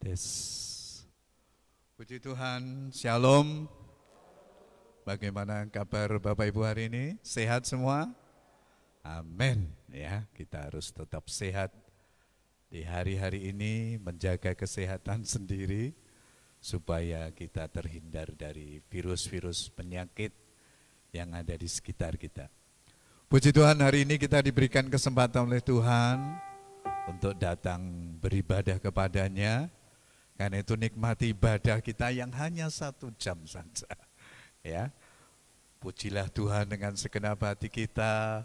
Tes. Puji Tuhan, Shalom. Bagaimana kabar Bapak Ibu hari ini? Sehat semua? Amin. Ya, kita harus tetap sehat di hari-hari ini, menjaga kesehatan sendiri supaya kita terhindar dari virus-virus penyakit yang ada di sekitar kita. Puji Tuhan, hari ini kita diberikan kesempatan oleh Tuhan untuk datang beribadah kepadanya. Karena itu nikmati ibadah kita yang hanya 1 jam saja. Ya, pujilah Tuhan dengan segenap hati kita,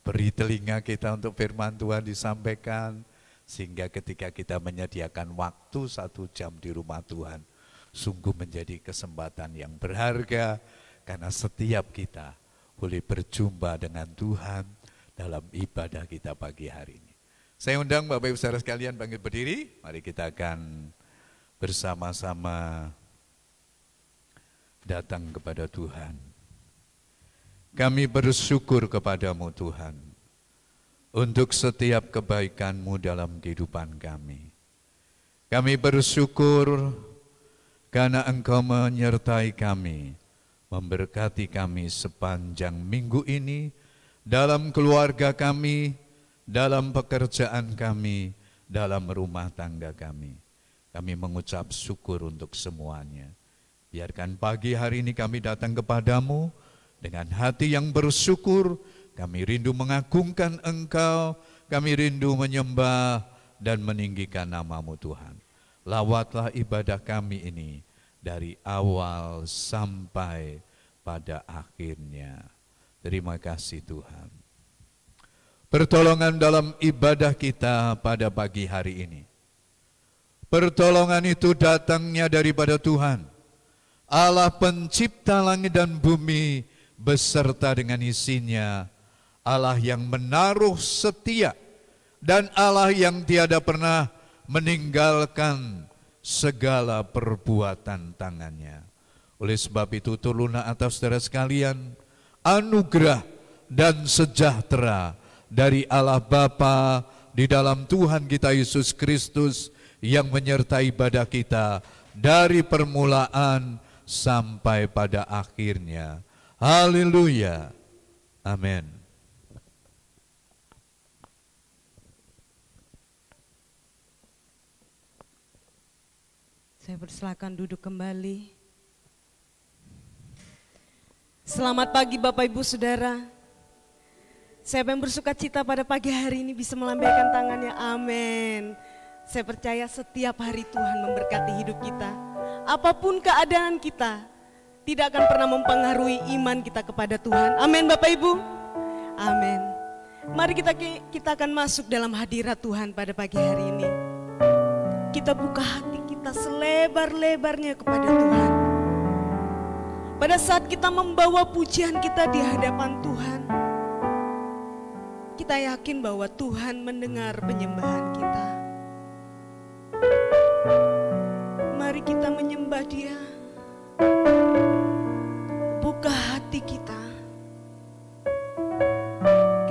beri telinga kita untuk firman Tuhan disampaikan, sehingga ketika kita menyediakan waktu 1 jam di rumah Tuhan, sungguh menjadi kesempatan yang berharga, karena setiap kita boleh berjumpa dengan Tuhan dalam ibadah kita pagi hari ini. Saya undang Bapak Ibu Saudara sekalian bangkit berdiri, mari kita akan bersama-sama datang kepada Tuhan. Kami bersyukur kepadamu Tuhan, untuk setiap kebaikan-Mu dalam kehidupan kami. Kami bersyukur karena Engkau menyertai kami, memberkati kami sepanjang minggu ini, dalam keluarga kami, dalam pekerjaan kami, dalam rumah tangga kami. Kami mengucap syukur untuk semuanya. Biarkan pagi hari ini kami datang kepadamu dengan hati yang bersyukur. Kami rindu mengagungkan Engkau, kami rindu menyembah dan meninggikan nama-Mu Tuhan. Lawatlah ibadah kami ini dari awal sampai pada akhirnya. Terima kasih Tuhan. Pertolongan dalam ibadah kita pada pagi hari ini. Pertolongan itu datangnya daripada Tuhan, Allah pencipta langit dan bumi beserta dengan isinya, Allah yang menaruh setia, dan Allah yang tiada pernah meninggalkan segala perbuatan tangannya. Oleh sebab itu turunlah atas saudara sekalian anugerah dan sejahtera dari Allah Bapa di dalam Tuhan kita Yesus Kristus, yang menyertai ibadah kita dari permulaan sampai pada akhirnya. Haleluya. Amin. Saya persilakan duduk kembali. Selamat pagi Bapak Ibu Saudara. Siapa yang bersuka cita pada pagi hari ini bisa melambaikan tangannya. Amin. Saya percaya setiap hari Tuhan memberkati hidup kita. Apapun keadaan kita, tidak akan pernah mempengaruhi iman kita kepada Tuhan. Amin Bapak Ibu. Amin. Mari kita akan masuk dalam hadirat Tuhan pada pagi hari ini. Kita buka hati kita selebar-lebarnya kepada Tuhan. Pada saat kita membawa pujian kita di hadapan Tuhan, kita yakin bahwa Tuhan mendengar penyembahan kita. Mari kita menyembah Dia. Buka hati kita.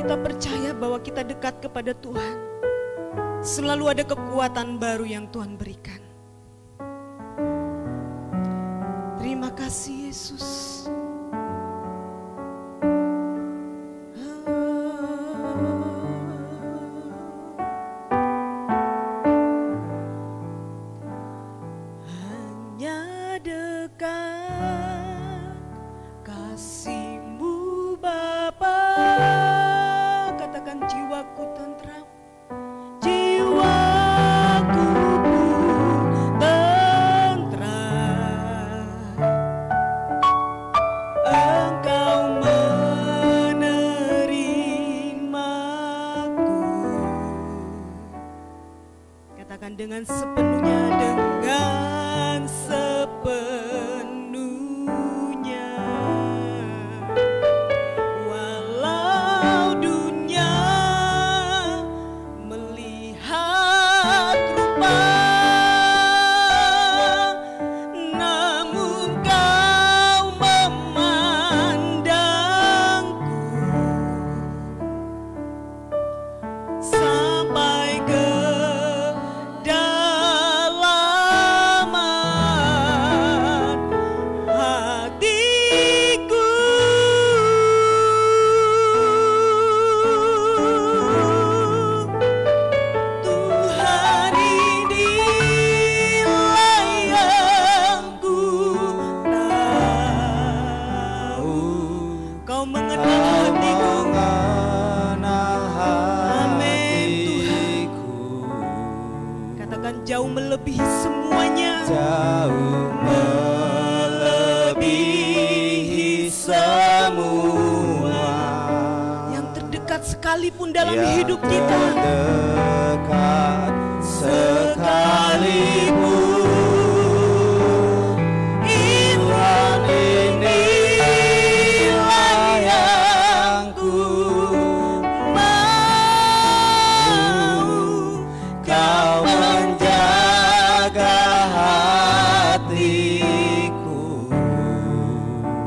Kita percaya bahwa kita dekat kepada Tuhan. Selalu ada kekuatan baru yang Tuhan berikan. Terima kasih Yesus. Dengan sepenuhnya, dengan sepenuhnya. Walau dunia melihat rupa, namun Kau memandangku sampai ke dalam Katakan jauh melebihi semuanya. Jauh melebihi semua Yang terdekat sekalipun dalam yang hidup kita. terdekat sekalipun. Tuhan, inilah yang ku mau, Kau menjaga hatiku.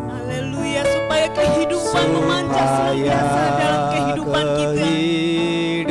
Haleluya, supaya kehidupan memanjang senantiasa dalam kehidupan kita. Kehidupan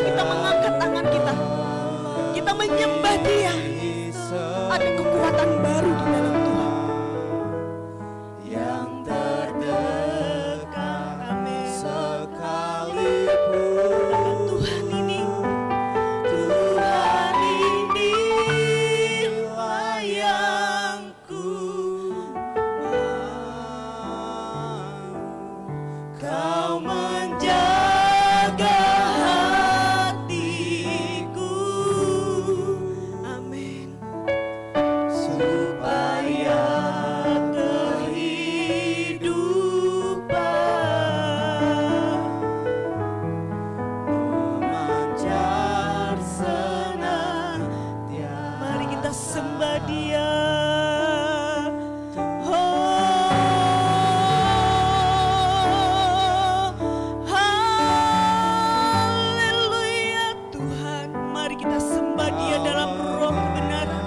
kita mengangkat tangan kita. Kita menyembah Dia. Ada kekuatan baru di dalam Tuhan. yang terdekat Amin. sekalipun. Tuhan ini Tuhan inilah yang ku mau. Kau menjaga hatiku amin. supaya kehidupan memancar senantiasa. Mari kita sembah Dia. Haleluya Tuhan. Mari kita sembah Dia dalam roh kebenaran.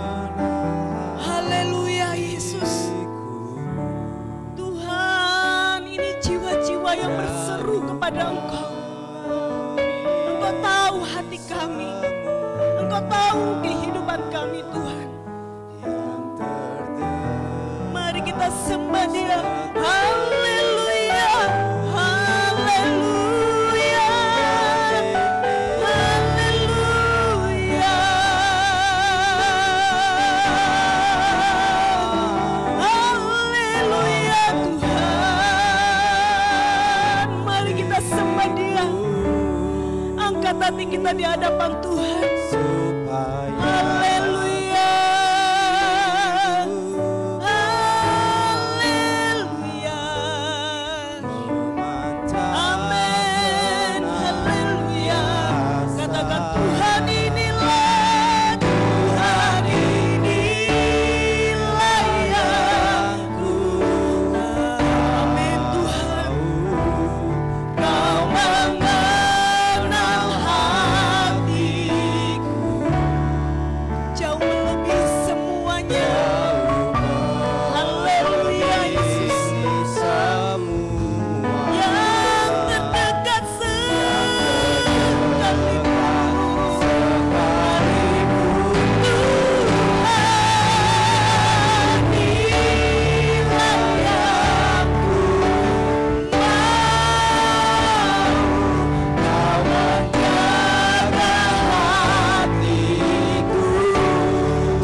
Haleluya Yesus. Tuhan, ini jiwa-jiwa yang berseru kepada Engkau. Engkau tahu hati kami. Engkau tahu kehidupan kami Tuhan. Mari kita sembah Dia. Haleluya. Haleluya. Haleluya. Haleluya Tuhan. Mari kita sembah Dia. Angkat hati kita di hadapan Tuhan. Haleluya. Haleluya. Amin. Haleluya. Katakan Tuhan inilah, Tuhan inilah yang ku tahu. Amin Tuhan. Kau mengenal hatiku jauh melebihi semuanya. Haleluya Yesus. Yang terdekat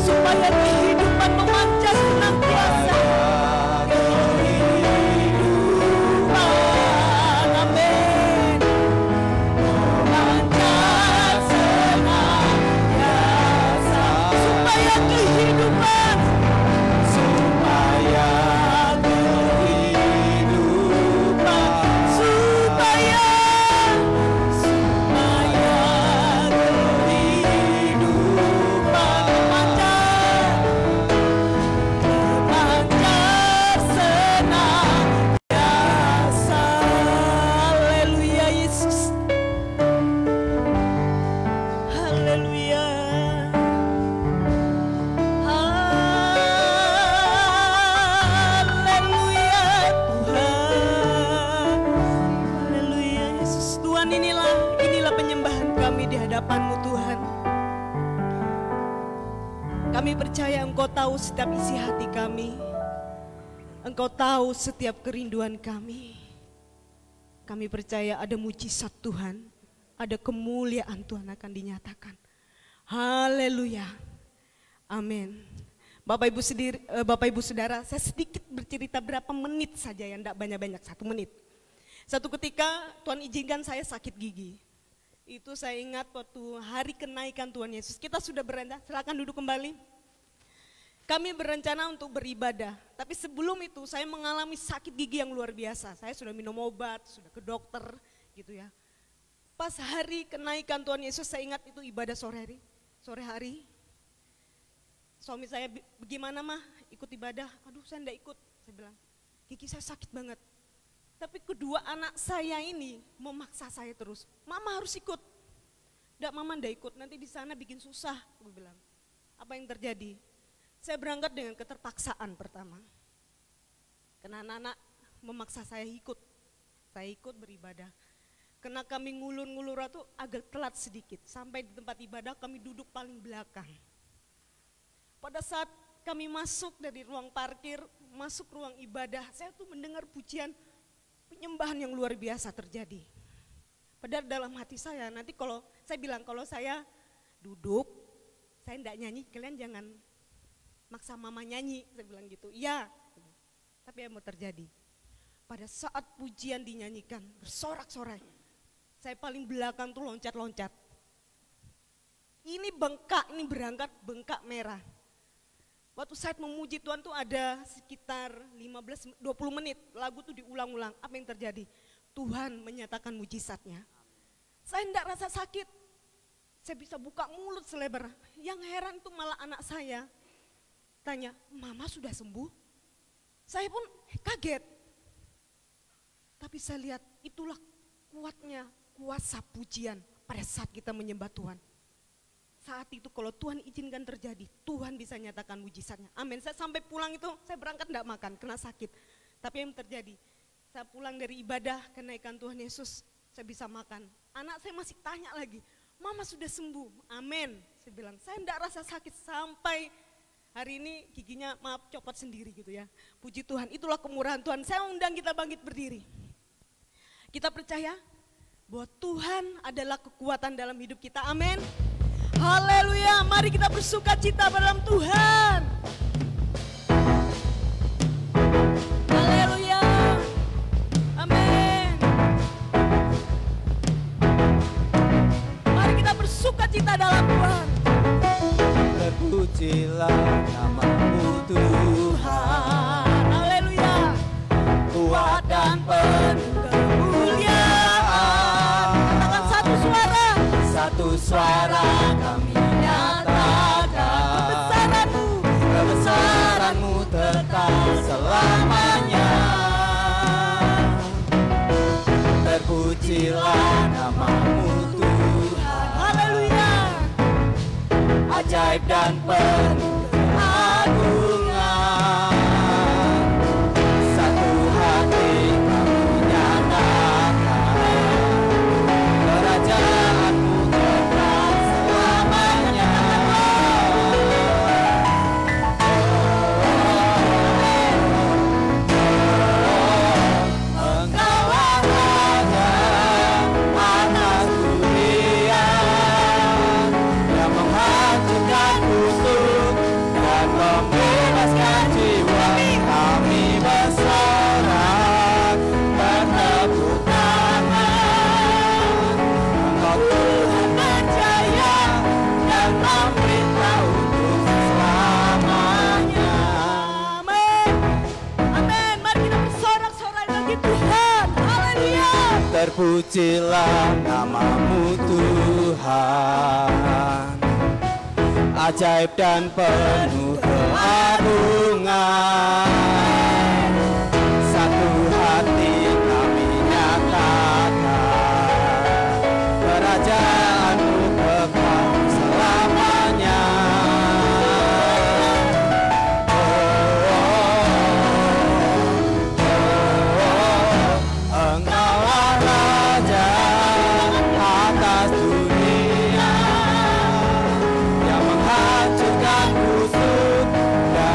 supaya kehidupan memancar senantiasa. Kehidupan, amin. Memancar senantiasa. Supaya kehidupan, supaya kehidupan memancar senantiasa. Haleluya Yesus. Haleluya. Haleluya Tuhan. Haleluya Yesus. Tuhan, inilah penyembahan kami di hadapan-Mu Tuhan. Kami percaya Engkau tahu setiap isi hati kami. Engkau tahu setiap kerinduan kami. Kami percaya ada mujizat Tuhan, ada kemuliaan Tuhan akan dinyatakan. Haleluya. Amin. Bapak Ibu Saudara, saya sedikit bercerita berapa menit saja ya, enggak banyak-banyak, 1 menit. Satu ketika Tuhan izinkan saya sakit gigi. Itu saya ingat waktu hari kenaikan Tuhan Yesus. Kita sudah berencana, silakan duduk kembali. Kami berencana untuk beribadah, tapi sebelum itu saya mengalami sakit gigi yang luar biasa. Saya sudah minum obat, sudah ke dokter gitu ya. Pas hari kenaikan Tuhan Yesus, saya ingat itu ibadah sore hari. Suami saya, bagaimana mah ikut ibadah? Aduh saya enggak ikut, saya bilang. Gigi saya sakit banget. Tapi kedua anak saya ini memaksa saya terus. Mama harus ikut. Enggak, mama enggak ikut, nanti di sana bikin susah, gue bilang. Apa yang terjadi? Saya berangkat dengan keterpaksaan pertama. Karena anak-anak memaksa saya ikut. Saya ikut beribadah. Karena kami ngulur-ngulur itu agak telat sedikit. Sampai di tempat ibadah kami duduk paling belakang. Pada saat kami masuk dari ruang parkir, masuk ruang ibadah, saya tuh mendengar pujian penyembahan yang luar biasa terjadi. Padahal dalam hati saya, nanti kalau saya bilang kalau saya duduk, saya enggak nyanyi, kalian jangan maksa mama nyanyi, saya bilang gitu. Iya, tapi yang mau terjadi. Pada saat pujian dinyanyikan, bersorak-sorai, saya paling belakang tuh loncat-loncat. Ini bengkak, ini berangkat bengkak merah. Waktu saya memuji Tuhan tuh ada sekitar 15-20 menit, lagu tuh diulang-ulang. Apa yang terjadi? Tuhan menyatakan mujizatnya. Saya enggak rasa sakit, saya bisa buka mulut selebar. Yang heran tuh malah anak saya. Tanya, mama sudah sembuh? Saya pun kaget. Tapi saya lihat itulah kuatnya kuasa pujian pada saat kita menyembah Tuhan. Saat itu kalau Tuhan izinkan terjadi, Tuhan bisa nyatakan mujizatnya. Amin. Saya sampai pulang itu, saya berangkat enggak makan, kena sakit. Tapi yang terjadi, saya pulang dari ibadah, kenaikan Tuhan Yesus, saya bisa makan. Anak saya masih tanya lagi, mama sudah sembuh, amin. Saya bilang, saya enggak rasa sakit sampai hari ini giginya maaf copot sendiri gitu ya. Puji Tuhan, itulah kemurahan Tuhan. Saya undang kita bangkit berdiri. Kita percaya bahwa Tuhan adalah kekuatan dalam hidup kita, amin. Haleluya, mari kita bersuka cita dalam Tuhan. Haleluya, amin. Mari kita bersuka cita dalam Tuhan. Terpujilah nama-Mu Tuhan, Haleluya, kuat dan penuh kemuliaan. katakan satu suara. Satu suara kami nyatakan kebesaran-Mu tetap selamanya. Terpujilah nama-Mu Tuhan, Haleluya, ajaib dan penuh keagungan. Satu hati kami nyatakan kerajaan-Mu tetap selamanya. Engkaulah Raja atas dunia yang menghancurkan kutuk dan membebaskan jiwa. Kami bersorak bertepuk tangan. Engkau Tuhan berjaya dan memerintah untuk selamanya. amin. Amin, mari kita bersorak-sorai bagi Tuhan. Haleluya. Terpujilah nama-Mu Tuhan, ajaib dan penuh keagungan. Satu hati kami nyatakan kerajaan-Mu kekal selamanya. Engkaulah Raja atas dunia yang menghancurkan kutuk dan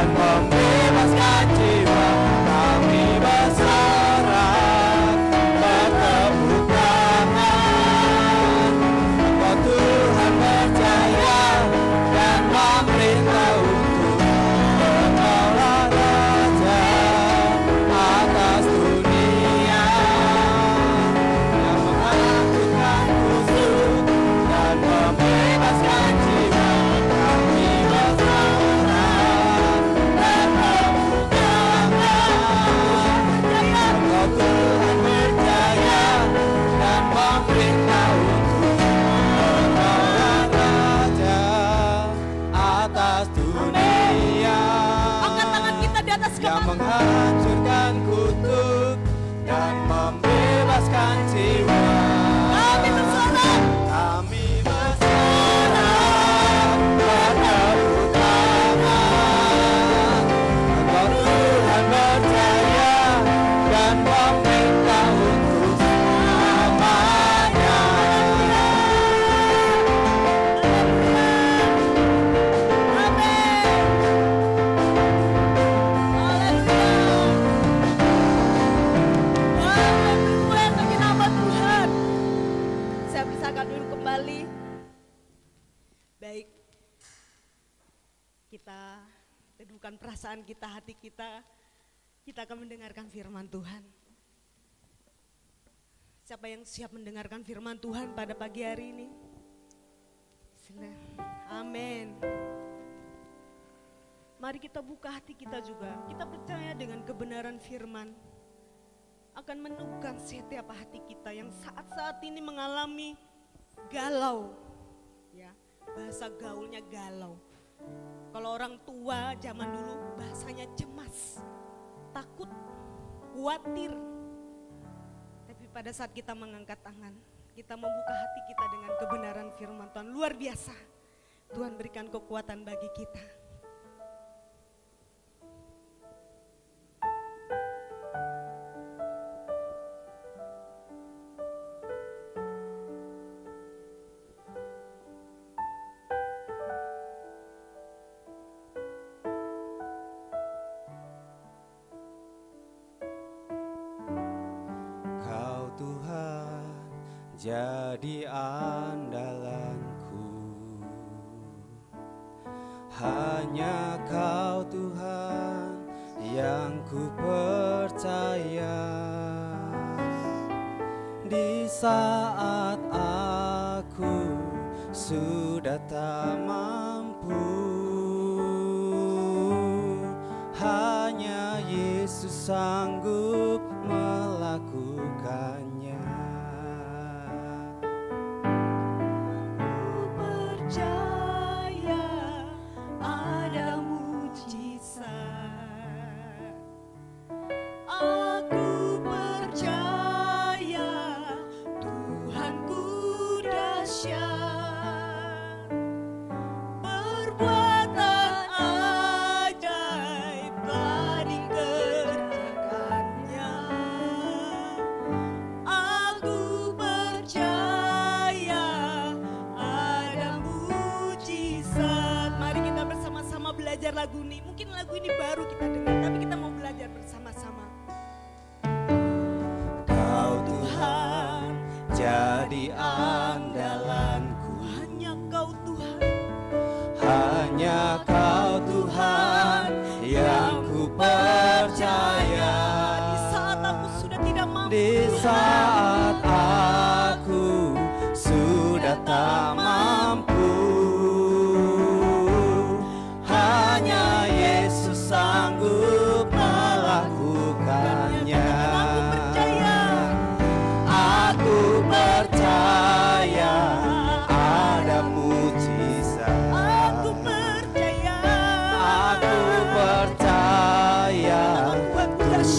sekali. Baik, kita teduhkan perasaan kita, hati kita. Kita akan mendengarkan firman Tuhan. Siapa yang siap mendengarkan firman Tuhan pada pagi hari ini? Amin. Mari kita buka hati kita juga. Kita percaya dengan kebenaran firman akan meneguhkan setiap hati kita yang saat-saat ini mengalami galau. Ya, bahasa gaulnya galau. Kalau orang tua zaman dulu bahasanya cemas, takut, khawatir. Tapi pada saat kita mengangkat tangan, kita membuka hati kita dengan kebenaran firman Tuhan, luar biasa. Tuhan berikan kekuatan bagi kita. Jadi andalanku, hanya Kau Tuhan yang ku percaya. Di saat aku sudah tak mampu, hanya Yesus sanggup melakukannya. Belajar lagu ini, mungkin lagu ini baru kita dengar, tapi kita mau belajar bersama-sama. Kau Tuhan jadi andalanku, hanya Kau Tuhan, hanya Kau Tuhan yang ku percaya. Di saat aku sudah tidak mampu, di saat aku sudah tak mampu, sanggup melakukannya. Aku percaya ada mujizat. Aku percaya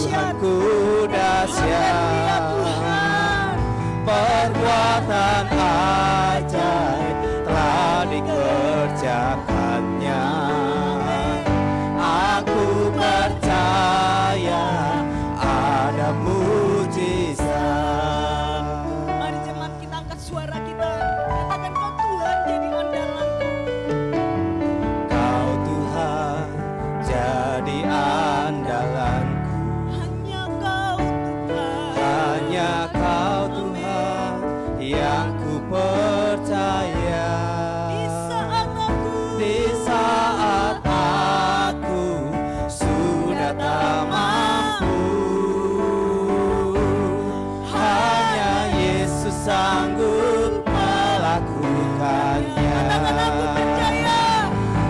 Tuhanku dahsyat. Perbuatan ajaib telah dikerjakannya. Aku percaya ada mujizat. Mari jemaat kita angkat suara kita, katakan Kau Tuhan jadi andalanku. Kau Tuhan jadi andalanku, hanya Kau Tuhan, hanya Kau Tuhan yang ku percaya. Di saat aku sudah tak mampu, hanya Yesus sanggup melakukannya.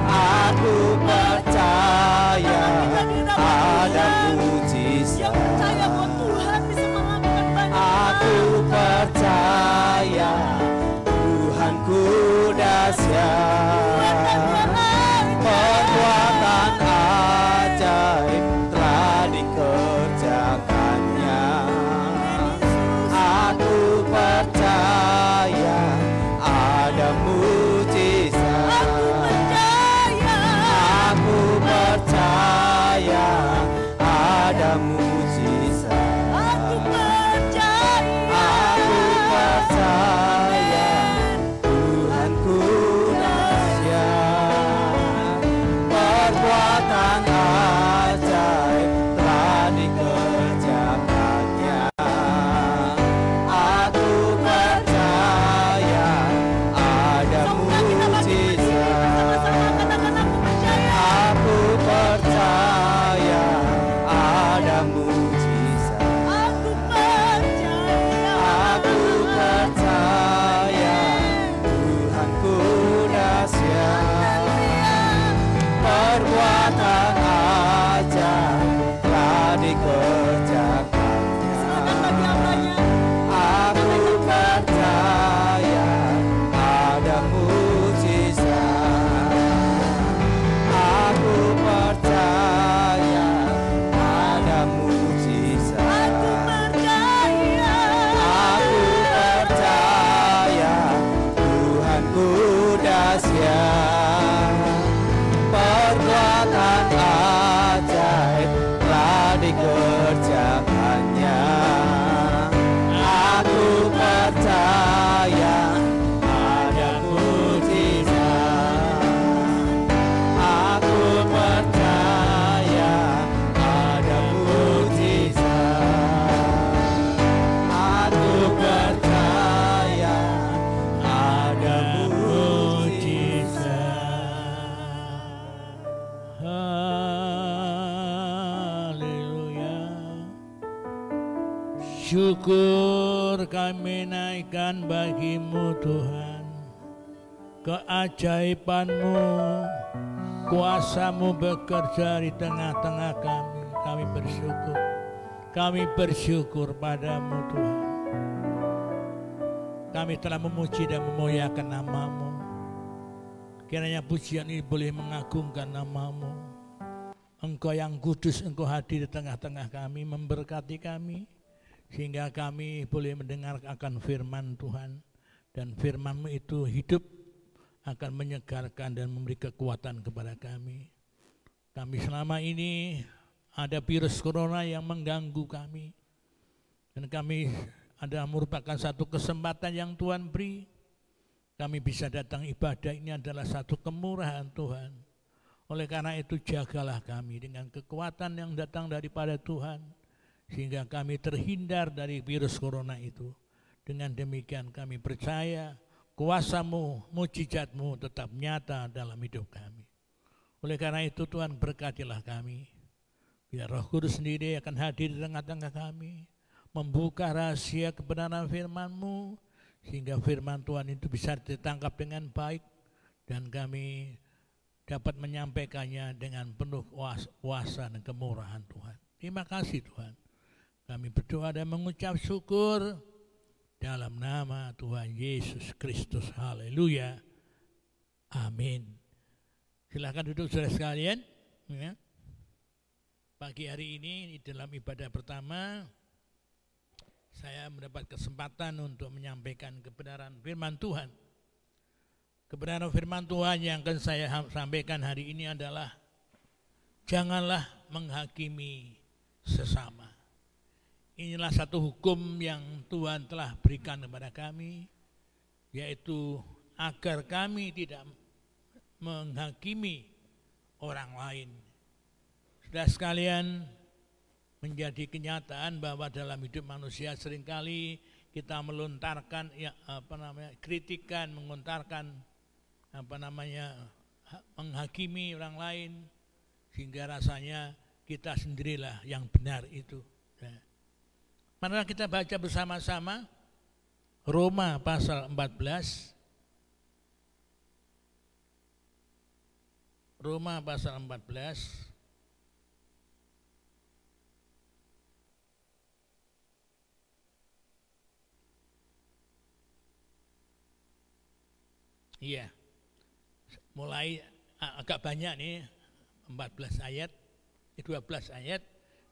Aku percaya ada mujizat. Aku percaya Tuhanku dahsyat. Perbuatan ajaib telah dikerjakannya. Aku percaya ada mujizat. Aku percaya ada mujizat. Aku percaya Tuhanku dahsyat. Perbuatan ajaib telah dikerjakannya. Aku percaya rahasia, perbuatan ajaib telah dikerjakannya. Aku percaya ada mujizat. Aku percaya ada mujizat. Aku percaya ada mujizat. Haleluya. Syukur kami naikkan bagimu Tuhan. Keajaiban-Mu, kuasa-Mu bekerja di tengah-tengah kami. Kami bersyukur. Kami bersyukur padamu Tuhan. Kami telah memuji dan memuliakan nama-Mu. Kiranya pujian ini boleh mengagungkan nama-Mu. Engkau yang kudus, Engkau hadir di tengah-tengah kami, memberkati kami. Sehingga kami boleh mendengar akan firman Tuhan. Dan firman-Mu itu hidup, akan menyegarkan dan memberi kekuatan kepada kami. Kami selama ini ada virus corona yang mengganggu kami. Dan kami adalah merupakan satu kesempatan yang Tuhan beri. Kami bisa datang ibadah, ini adalah satu kemurahan Tuhan. Oleh karena itu jagalah kami dengan kekuatan yang datang daripada Tuhan. Sehingga kami terhindar dari virus corona itu. Dengan demikian kami percaya kuasa-Mu, mujizat-Mu tetap nyata dalam hidup kami. Oleh karena itu Tuhan berkatilah kami. Biar Roh Kudus sendiri akan hadir di tengah-tengah kami. Membuka rahasia kebenaran firman-Mu. Sehingga firman Tuhan itu bisa ditangkap dengan baik. Dan kami dapat menyampaikannya dengan penuh kuasa dan kemurahan Tuhan. Terima kasih Tuhan. Kami berdoa dan mengucap syukur. Dalam nama Tuhan Yesus Kristus. Haleluya. Amin. Silakan duduk saudara sekalian. Ya. Pagi hari ini dalam ibadah pertama, saya mendapat kesempatan untuk menyampaikan kebenaran firman Tuhan. Kebenaran firman Tuhan yang akan saya sampaikan hari ini adalah janganlah menghakimi sesama. Inilah satu hukum yang Tuhan telah berikan kepada kami, yaitu agar kami tidak menghakimi orang lain. Sudah sekalian, menjadi kenyataan bahwa dalam hidup manusia seringkali kita melontarkan kritikan, mengontarkan menghakimi orang lain, sehingga rasanya kita sendirilah yang benar itu. Mari kita baca bersama-sama Roma pasal 14. Roma pasal 14. Iya. Mulai agak banyak nih, 14 ayat, 12 ayat,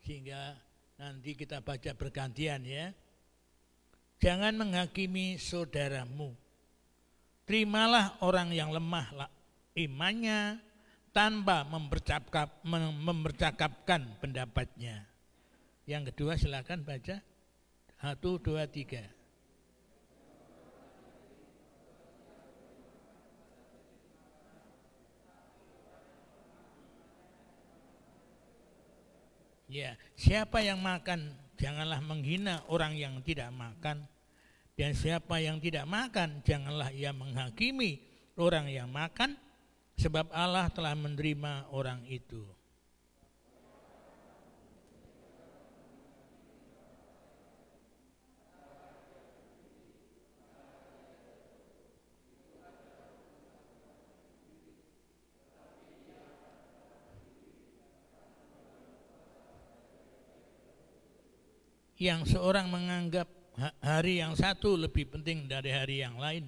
sehingga nanti kita baca bergantian ya. Jangan menghakimi saudaramu. Terimalah orang yang lemah imannya tanpa mempercakapkan pendapatnya. Yang kedua silakan baca. 1, 2, 3. Ya, siapa yang makan janganlah menghina orang yang tidak makan, dan siapa yang tidak makan janganlah ia menghakimi orang yang makan, sebab Allah telah menerima orang itu. Yang seorang menganggap hari yang satu lebih penting dari hari yang lain,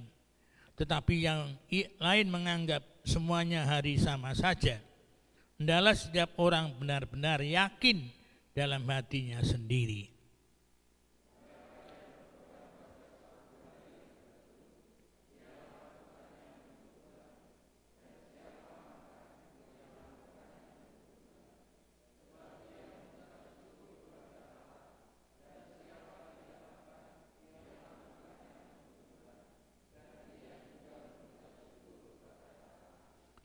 tetapi yang lain menganggap semuanya hari sama saja. Hendaklah setiap orang benar-benar yakin dalam hatinya sendiri.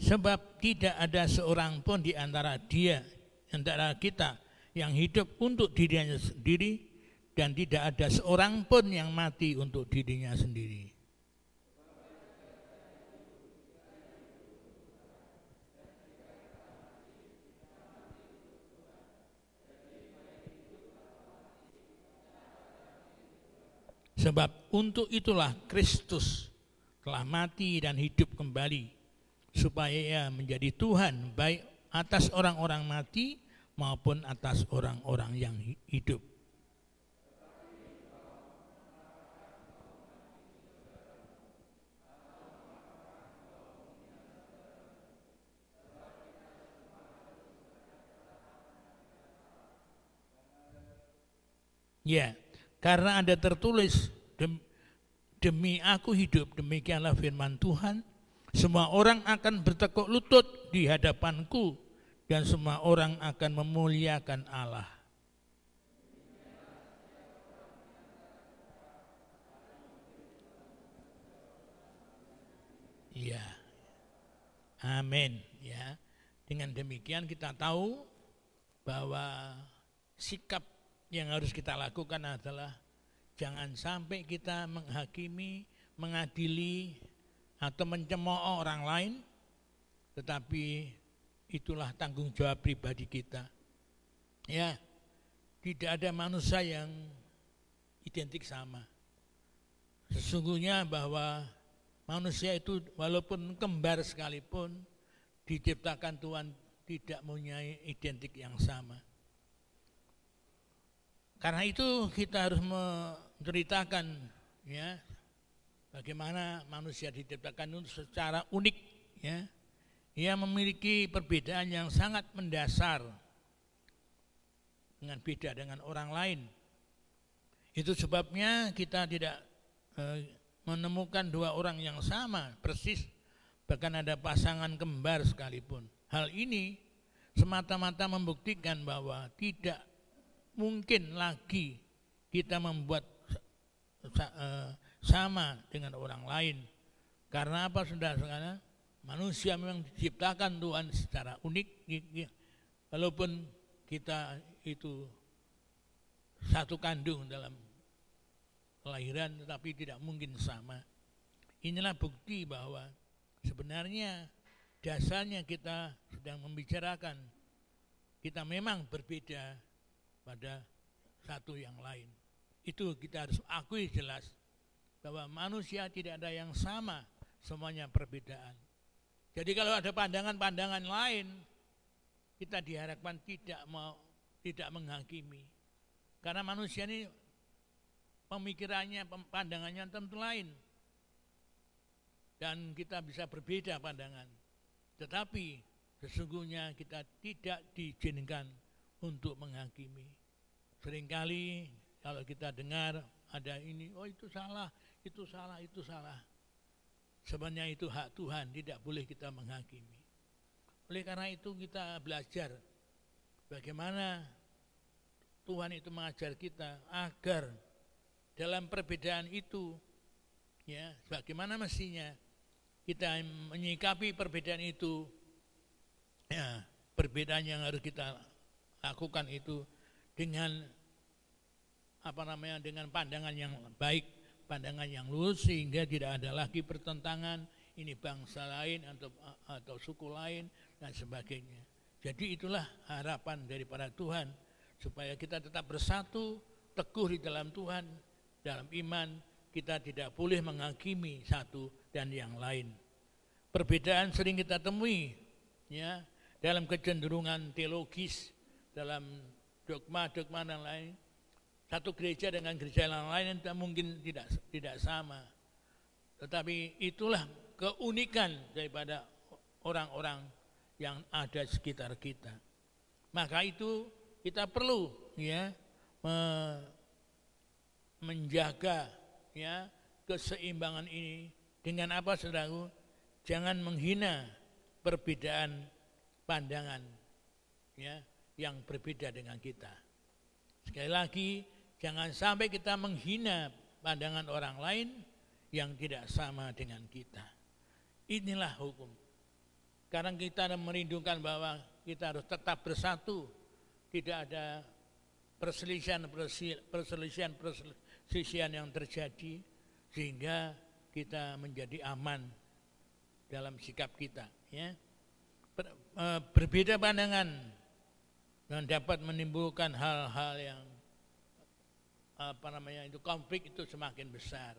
Sebab tidak ada seorang pun di antara kita yang hidup untuk dirinya sendiri, dan tidak ada seorang pun yang mati untuk dirinya sendiri. Sebab untuk itulah Kristus telah mati dan hidup kembali, supaya Ia menjadi Tuhan baik atas orang-orang mati maupun atas orang-orang yang hidup. Ya, karena ada tertulis, demi aku hidup, demikianlah firman Tuhan, semua orang akan bertekuk lutut di hadapanku, dan semua orang akan memuliakan Allah. Ya, amin. Ya, dengan demikian kita tahu bahwa sikap yang harus kita lakukan adalah jangan sampai kita menghakimi, mengadili, atau mencemooh orang lain, tetapi itulah tanggung jawab pribadi kita. Ya, tidak ada manusia yang identik sama. Sesungguhnya bahwa manusia itu walaupun kembar sekalipun, diciptakan Tuhan tidak mempunyai identik yang sama. Karena itu kita harus menceritakan, ya, bagaimana manusia diciptakan itu secara unik, ya. Ia memiliki perbedaan yang sangat mendasar dengan beda dengan orang lain. Itu sebabnya kita tidak menemukan dua orang yang sama persis, bahkan ada pasangan kembar sekalipun. Hal ini semata-mata membuktikan bahwa tidak mungkin lagi kita membuat sama dengan orang lain. Karena apa, saudara-saudara? Manusia memang diciptakan Tuhan secara unik. Walaupun kita itu satu kandung dalam kelahiran, tetapi tidak mungkin sama. Inilah bukti bahwa sebenarnya dasarnya kita sedang membicarakan kita memang berbeda pada satu yang lain. Itu kita harus akui jelas bahwa manusia tidak ada yang sama, semuanya perbedaan. Jadi kalau ada pandangan-pandangan lain, kita diharapkan tidak menghakimi. Karena manusia ini pemikirannya, pandangannya tentu lain. Dan kita bisa berbeda pandangan. Tetapi sesungguhnya kita tidak diizinkan untuk menghakimi. Seringkali kalau kita dengar ada ini, oh itu salah, itu salah, itu salah. Sebenarnya itu hak Tuhan, tidak boleh kita menghakimi. Oleh karena itu kita belajar bagaimana Tuhan itu mengajar kita agar dalam perbedaan itu, ya, bagaimana mestinya kita menyikapi perbedaan itu. Ya, perbedaan yang harus kita lakukan itu dengan dengan pandangan yang baik, pandangan yang lurus, sehingga tidak ada lagi pertentangan ini bangsa lain atau suku lain dan sebagainya. Jadi itulah harapan daripada Tuhan, supaya kita tetap bersatu, teguh di dalam Tuhan, dalam iman. Kita tidak boleh menghakimi satu dan yang lain. Perbedaan sering kita temui, ya, dalam kecenderungan teologis, dalam dogma-dogma dan lain. Satu gereja dengan gereja yang lain mungkin tidak sama. Tetapi itulah keunikan daripada orang-orang yang ada di sekitar kita. Maka itu kita perlu, ya, menjaga, ya, keseimbangan ini dengan apa, saudaraku? Jangan menghina perbedaan pandangan, ya, yang berbeda dengan kita. Sekali lagi, jangan sampai kita menghina pandangan orang lain yang tidak sama dengan kita. Inilah hukum. Sekarang kita merindukan bahwa kita harus tetap bersatu, tidak ada perselisihan yang terjadi, sehingga kita menjadi aman dalam sikap kita. Ya. Berbeda pandangan dan dapat menimbulkan hal-hal yang konflik itu semakin besar.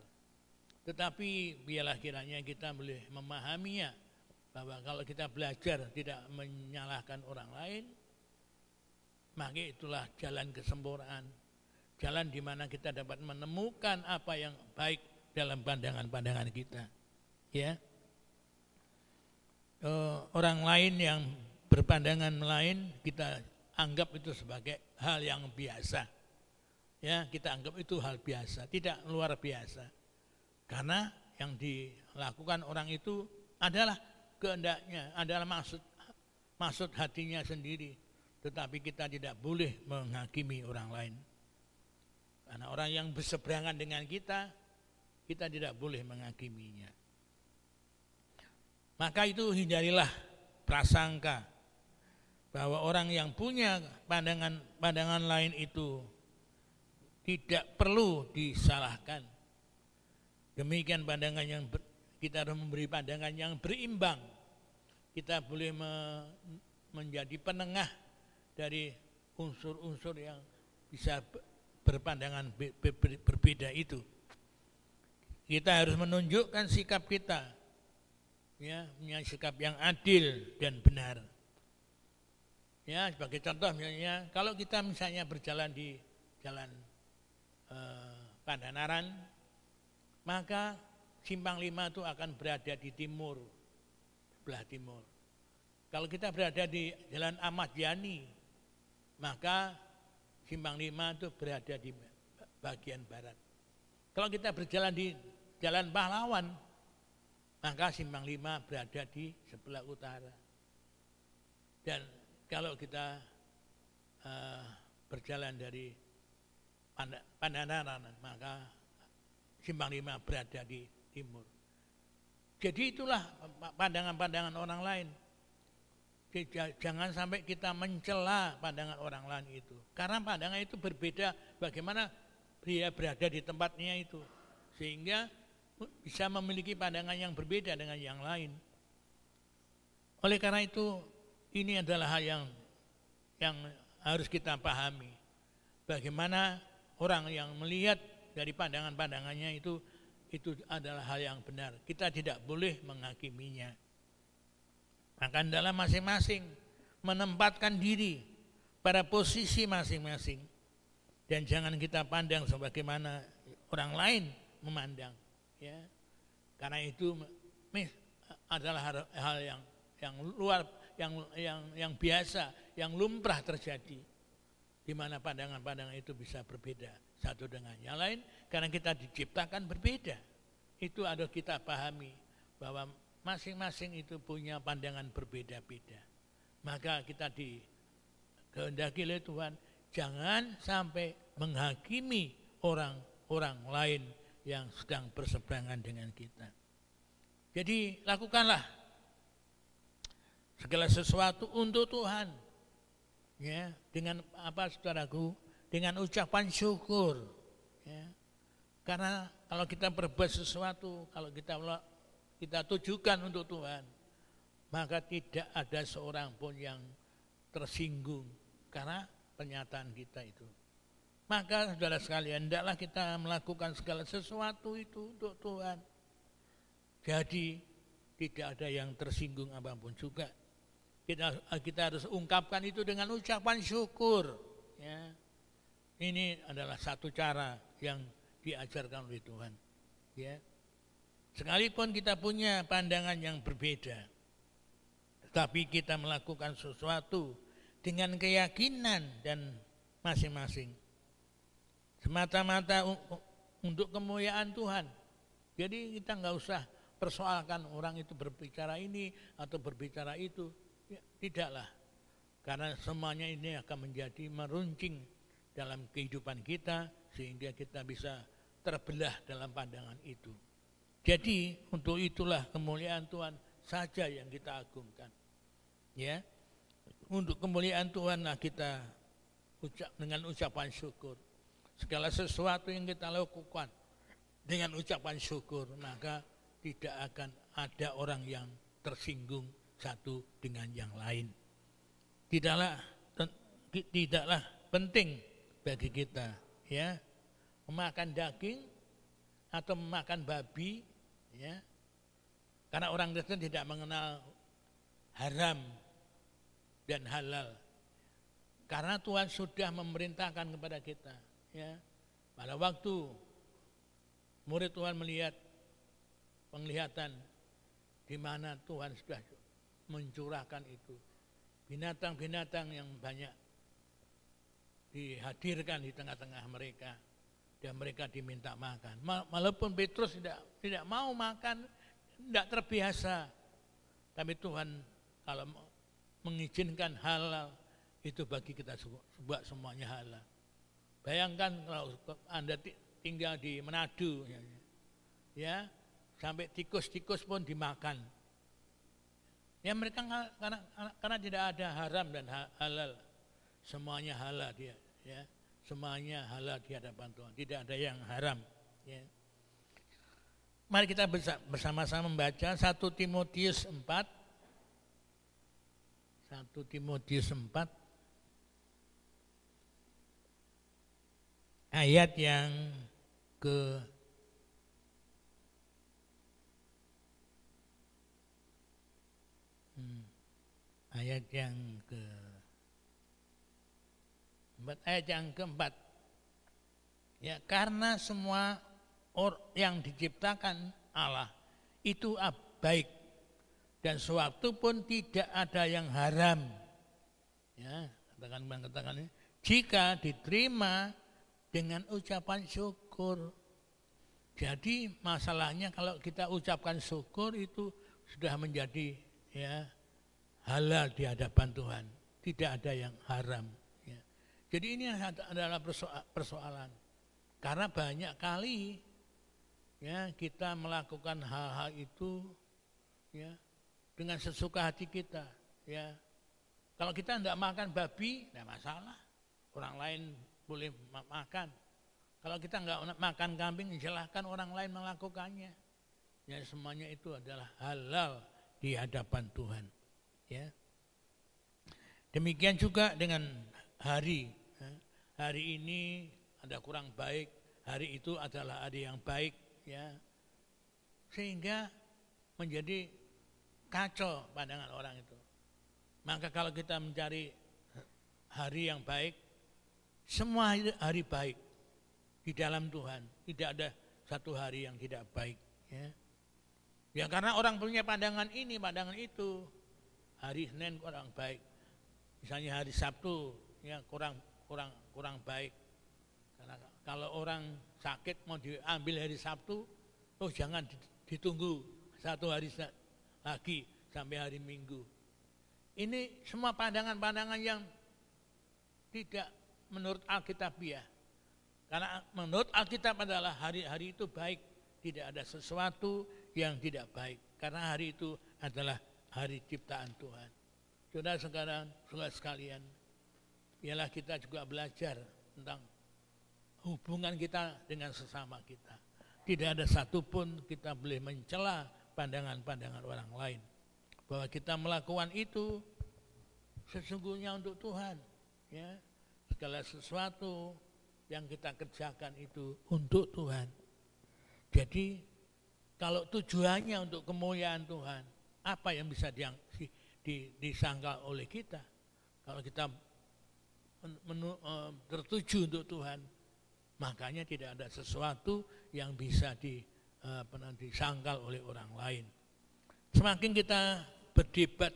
Tetapi biarlah kiranya kita boleh memahaminya, bahwa kalau kita belajar tidak menyalahkan orang lain, maka itulah jalan kesempurnaan, jalan di mana kita dapat menemukan apa yang baik dalam pandangan-pandangan kita. Ya, orang lain yang berpandangan lain kita anggap itu sebagai hal yang biasa. Ya, kita anggap itu hal biasa, tidak luar biasa. Karena yang dilakukan orang itu adalah kehendaknya, adalah maksud hatinya sendiri. Tetapi kita tidak boleh menghakimi orang lain. Karena orang yang berseberangan dengan kita tidak boleh menghakiminya. Maka itu hindarilah prasangka bahwa orang yang punya pandangan lain itu tidak perlu disalahkan. Demikian pandangan yang kita harus memberi pandangan yang berimbang. Kita boleh menjadi penengah dari unsur-unsur yang bisa berpandangan berbeda itu. Kita harus menunjukkan sikap kita, ya, punya sikap yang adil dan benar. Ya, sebagai contoh misalnya, kalau kita misalnya berjalan di jalan Pandanaran, maka Simpang 5 itu akan berada di timur, sebelah timur. Kalau kita berada di Jalan Ahmad Yani, maka Simpang 5 itu berada di bagian barat. Kalau kita berjalan di Jalan Pahlawan, maka Simpang 5 berada di sebelah utara. Dan kalau kita berjalan dari Pandanaran, maka Simpang 5 berada di timur. Jadi itulah pandangan-pandangan orang lain. Jangan sampai kita mencela pandangan orang lain itu. Karena pandangan itu berbeda bagaimana dia berada di tempatnya itu. Sehingga bisa memiliki pandangan yang berbeda dengan yang lain. Oleh karena itu, ini adalah hal yang harus kita pahami. Bagaimana orang yang melihat dari pandangan-pandangannya itu adalah hal yang benar. Kita tidak boleh menghakiminya. Maka dalam masing-masing menempatkan diri pada posisi masing-masing. Dan jangan kita pandang sebagaimana orang lain memandang. Ya. Karena itu adalah hal yang luar, yang biasa, yang lumrah terjadi. Di mana pandangan-pandangan itu bisa berbeda satu dengan yang lain, karena kita diciptakan berbeda. Itu harus kita pahami bahwa masing-masing itu punya pandangan berbeda-beda. Maka kita dikehendaki oleh Tuhan, jangan sampai menghakimi orang lain yang sedang berseberangan dengan kita. Jadi lakukanlah segala sesuatu untuk Tuhan. Ya, dengan apa saudaraku? Dengan ucapan syukur. Ya. Karena kalau kita berbuat sesuatu, kalau kita tujukan untuk Tuhan, maka tidak ada seorang pun yang tersinggung karena pernyataan kita itu. Maka saudara sekalian, hendaklah kita melakukan segala sesuatu itu untuk Tuhan. Jadi tidak ada yang tersinggung apapun juga. Kita harus ungkapkan itu dengan ucapan syukur. Ya. Ini adalah satu cara yang diajarkan oleh Tuhan. Ya. Sekalipun kita punya pandangan yang berbeda, tetapi kita melakukan sesuatu dengan keyakinan dan masing-masing. Semata-mata untuk kemuliaan Tuhan. Jadi kita nggak usah persoalkan orang itu berbicara ini atau berbicara itu. Ya, tidaklah, karena semuanya ini akan menjadi meruncing dalam kehidupan kita sehingga kita bisa terbelah dalam pandangan itu. Jadi untuk itulah kemuliaan Tuhan saja yang kita agungkan. Ya. Untuk kemuliaan Tuhanlah kita dengan ucapan syukur. Segala sesuatu yang kita lakukan dengan ucapan syukur, maka tidak akan ada orang yang tersinggung satu dengan yang lain. Tidaklah penting bagi kita, ya, memakan daging atau memakan babi, ya, karena orang Kristen tidak mengenal haram dan halal. Karena Tuhan sudah memerintahkan kepada kita, ya. Pada waktu murid Tuhan melihat penglihatan di mana Tuhan sudah mencurahkan itu, binatang-binatang yang banyak dihadirkan di tengah-tengah mereka dan mereka diminta makan. Walaupun Petrus tidak mau makan, tidak terbiasa, tapi Tuhan kalau mengizinkan halal, itu bagi kita buat semuanya halal. Bayangkan kalau Anda tinggal di Manado, ya, sampai tikus-tikus pun dimakan. Ya mereka karena tidak ada haram dan halal, semuanya halal dia, ya, semuanya halal di hadapan Tuhan, tidak ada yang haram. Ya. Mari kita bersama-sama membaca 1 Timotius 4. 1 Timotius 4 ayat yang ke ayat yang keempat. Ya, karena semua yang diciptakan Allah itu baik, dan suatu pun tidak ada yang haram. Ya, katakan ini, jika diterima dengan ucapan syukur. Jadi masalahnya kalau kita ucapkan syukur itu sudah menjadi, ya, halal di hadapan Tuhan, tidak ada yang haram. Ya. Jadi ini adalah persoalan. Karena banyak kali, ya, kita melakukan hal-hal itu, ya, dengan sesuka hati kita. Ya. Kalau kita tidak makan babi, tidak masalah. Orang lain boleh makan. Kalau kita nggak makan kambing, silahkan orang lain melakukannya. Ya, semuanya itu adalah halal di hadapan Tuhan. Ya. Demikian juga dengan hari. Ya. Hari ini ada kurang baik, hari itu adalah hari yang baik. Ya. Sehingga menjadi kacau pandangan orang itu. Maka kalau kita mencari hari yang baik, semua hari baik di dalam Tuhan, tidak ada satu hari yang tidak baik. Ya, ya karena orang punya pandangan ini, pandangan itu. Hari Senin kurang baik, misalnya hari Sabtu, ya kurang baik. Karena kalau orang sakit mau diambil hari Sabtu, oh jangan ditunggu satu hari lagi sampai hari Minggu. Ini semua pandangan-pandangan yang tidak menurut Alkitabiah. Karena menurut Alkitab adalah hari-hari itu baik, tidak ada sesuatu yang tidak baik. Karena hari itu adalah hari ciptaan Tuhan. Saudara sekalian, biarlah kita juga belajar tentang hubungan kita dengan sesama kita. Tidak ada satupun kita boleh mencela pandangan-pandangan orang lain. Bahwa kita melakukan itu sesungguhnya untuk Tuhan. Ya, segala sesuatu yang kita kerjakan itu untuk Tuhan. Jadi kalau tujuannya untuk kemuliaan Tuhan, apa yang bisa disangkal oleh kita? Kalau kita tertuju untuk Tuhan, makanya tidak ada sesuatu yang bisa disangkal oleh orang lain. Semakin kita berdebat,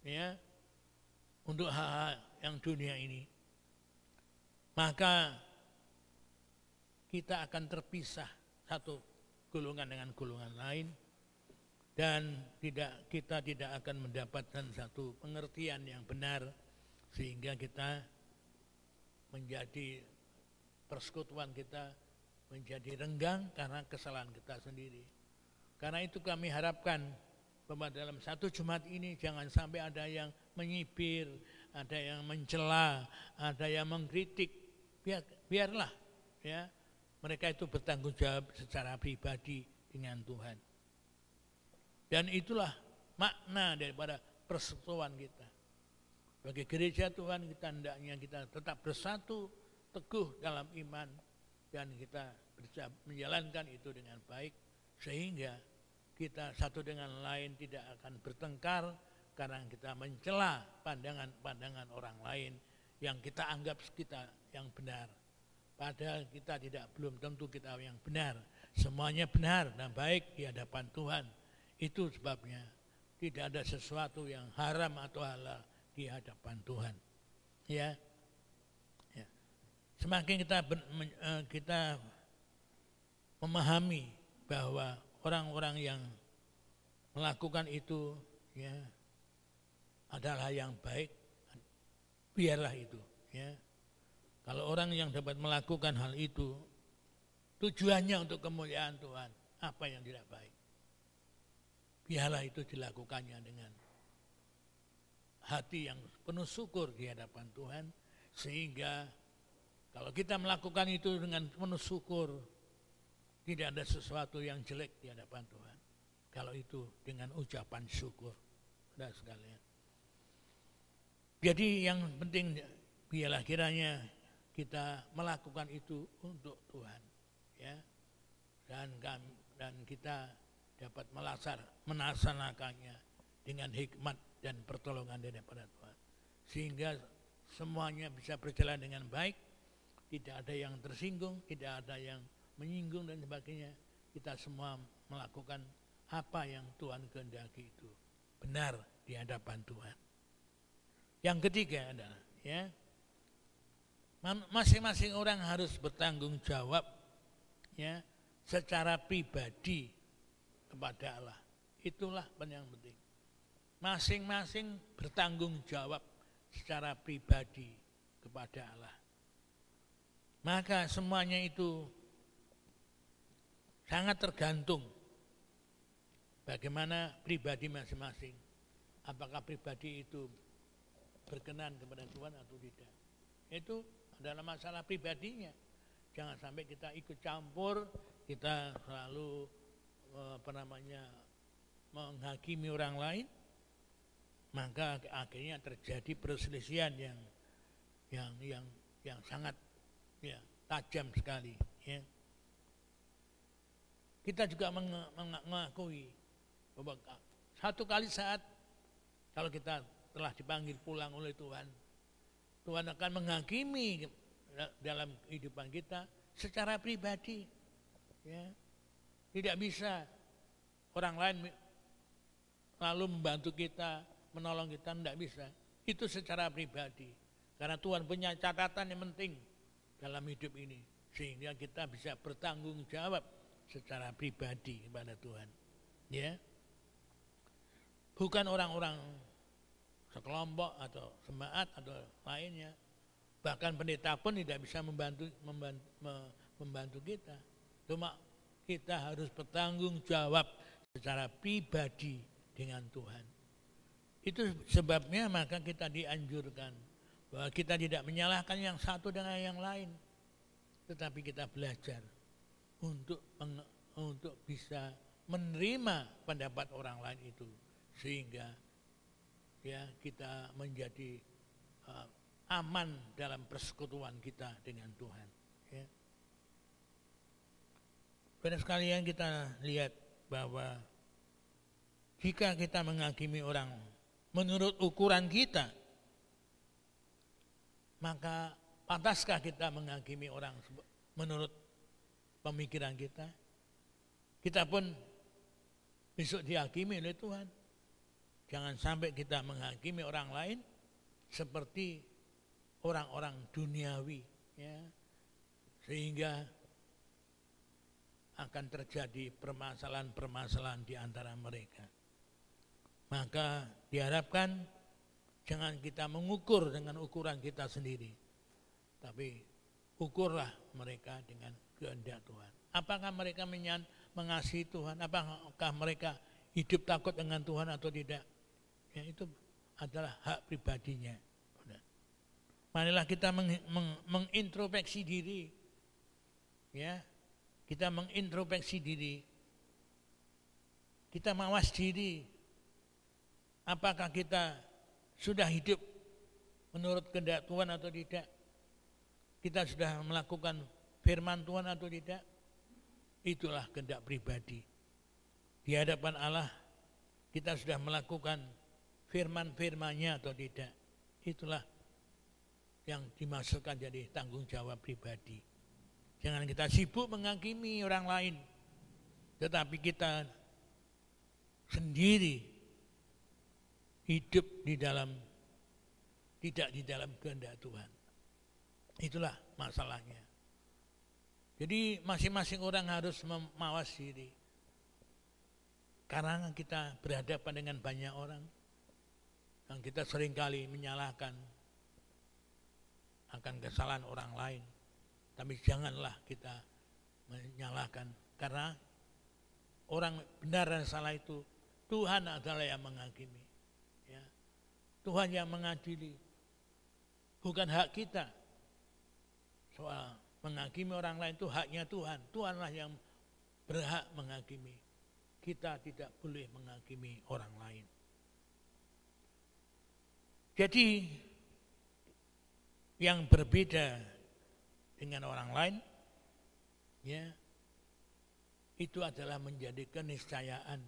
ya, untuk hal-hal yang dunia ini, maka kita akan terpisah satu golongan dengan golongan lain, dan kita tidak akan mendapatkan satu pengertian yang benar, sehingga kita menjadi persekutuan kita menjadi renggang karena kesalahan kita sendiri. Karena itu kami harapkan bahwa dalam satu Jumat ini jangan sampai ada yang menyibir, ada yang mencela, ada yang mengkritik. Biarlah ya mereka itu bertanggung jawab secara pribadi dengan Tuhan. Dan itulah makna daripada persekutuan kita. Bagi gereja Tuhan kita hendaknya kita tetap bersatu teguh dalam iman dan kita bisa menjalankan itu dengan baik sehingga kita satu dengan lain tidak akan bertengkar karena kita mencela pandangan-pandangan orang lain yang kita anggap kita yang benar. Padahal kita belum tentu kita yang benar. Semuanya benar dan baik di hadapan Tuhan. Itu sebabnya tidak ada sesuatu yang haram atau halal di hadapan Tuhan. Ya. Semakin kita memahami bahwa orang-orang yang melakukan itu ya adalah yang baik, biarlah itu ya. Kalau orang yang dapat melakukan hal itu tujuannya untuk kemuliaan Tuhan, apa yang tidak baik, biarlah itu dilakukannya dengan hati yang penuh syukur di hadapan Tuhan, sehingga kalau kita melakukan itu dengan penuh syukur, tidak ada sesuatu yang jelek di hadapan Tuhan. Kalau itu dengan ucapan syukur, saudara sekalian. Jadi yang penting biarlah kiranya kita melakukan itu untuk Tuhan, ya. Dan kita dapat melaksanakannya dengan hikmat dan pertolongan daripada Tuhan, sehingga semuanya bisa berjalan dengan baik, tidak ada yang tersinggung, tidak ada yang menyinggung dan sebagainya. Kita semua melakukan apa yang Tuhan kehendaki itu benar di hadapan Tuhan. Yang ketiga adalah ya, masing-masing orang harus bertanggung jawab ya secara pribadi kepada Allah. Itulah yang penting. Masing-masing bertanggung jawab secara pribadi kepada Allah. Maka semuanya itu sangat tergantung bagaimana pribadi masing-masing. Apakah pribadi itu berkenan kepada Tuhan atau tidak. Itu adalah masalah pribadinya. Jangan sampai kita ikut campur, kita selalu menghakimi orang lain, maka akhirnya terjadi perselisihan yang sangat ya tajam sekali ya. Kita juga mengakui bahwa satu kali saat kalau kita telah dipanggil pulang oleh Tuhan, Tuhan akan menghakimi dalam kehidupan kita secara pribadi ya. Tidak bisa orang lain lalu membantu kita, menolong kita, tidak bisa. Itu secara pribadi. Karena Tuhan punya catatan yang penting dalam hidup ini, sehingga kita bisa bertanggung jawab secara pribadi kepada Tuhan. Ya, bukan orang-orang sekelompok atau jemaat atau lainnya, bahkan pendeta pun tidak bisa membantu kita. Cuma kita harus bertanggung jawab secara pribadi dengan Tuhan. Itu sebabnya maka kita dianjurkan bahwa kita tidak menyalahkan yang satu dengan yang lain, tetapi kita belajar untuk bisa menerima pendapat orang lain itu, sehingga ya kita menjadi aman dalam persekutuan kita dengan Tuhan. Ya. Pada sekalian kita lihat bahwa jika kita menghakimi orang menurut ukuran kita, maka pantaskah kita menghakimi orang menurut pemikiran kita? Kita pun besok dihakimi oleh Tuhan. Jangan sampai kita menghakimi orang lain seperti orang-orang duniawi, ya, sehingga akan terjadi permasalahan-permasalahan di antara mereka. Maka diharapkan jangan kita mengukur dengan ukuran kita sendiri, tapi ukurlah mereka dengan kehendak Tuhan. Apakah mereka mengasihi Tuhan? Apakah mereka hidup takut dengan Tuhan atau tidak, ya itu adalah hak pribadinya. Marilah kita mengintrospeksi diri, ya, kita mengintrospeksi diri, kita mawas diri, apakah kita sudah hidup menurut kehendak Tuhan atau tidak, kita sudah melakukan firman Tuhan atau tidak. Itulah kehendak pribadi. Di hadapan Allah kita sudah melakukan firman-firman-Nya atau tidak. Itulah yang dimaksudkan jadi tanggung jawab pribadi. Jangan kita sibuk menghakimi orang lain, tetapi kita sendiri hidup tidak di dalam kehendak Tuhan. Itulah masalahnya. Jadi masing-masing orang harus mawas diri. Karena kita berhadapan dengan banyak orang yang kita seringkali menyalahkan akan kesalahan orang lain. Tapi janganlah kita menyalahkan, karena orang benar dan salah itu Tuhan adalah yang menghakimi. Ya. Tuhan yang mengadili, bukan hak kita. Soal menghakimi orang lain itu haknya Tuhan. Tuhanlah yang berhak menghakimi. Kita tidak boleh menghakimi orang lain. Jadi yang berbeda dengan orang lain, ya, itu adalah menjadi keniscayaan,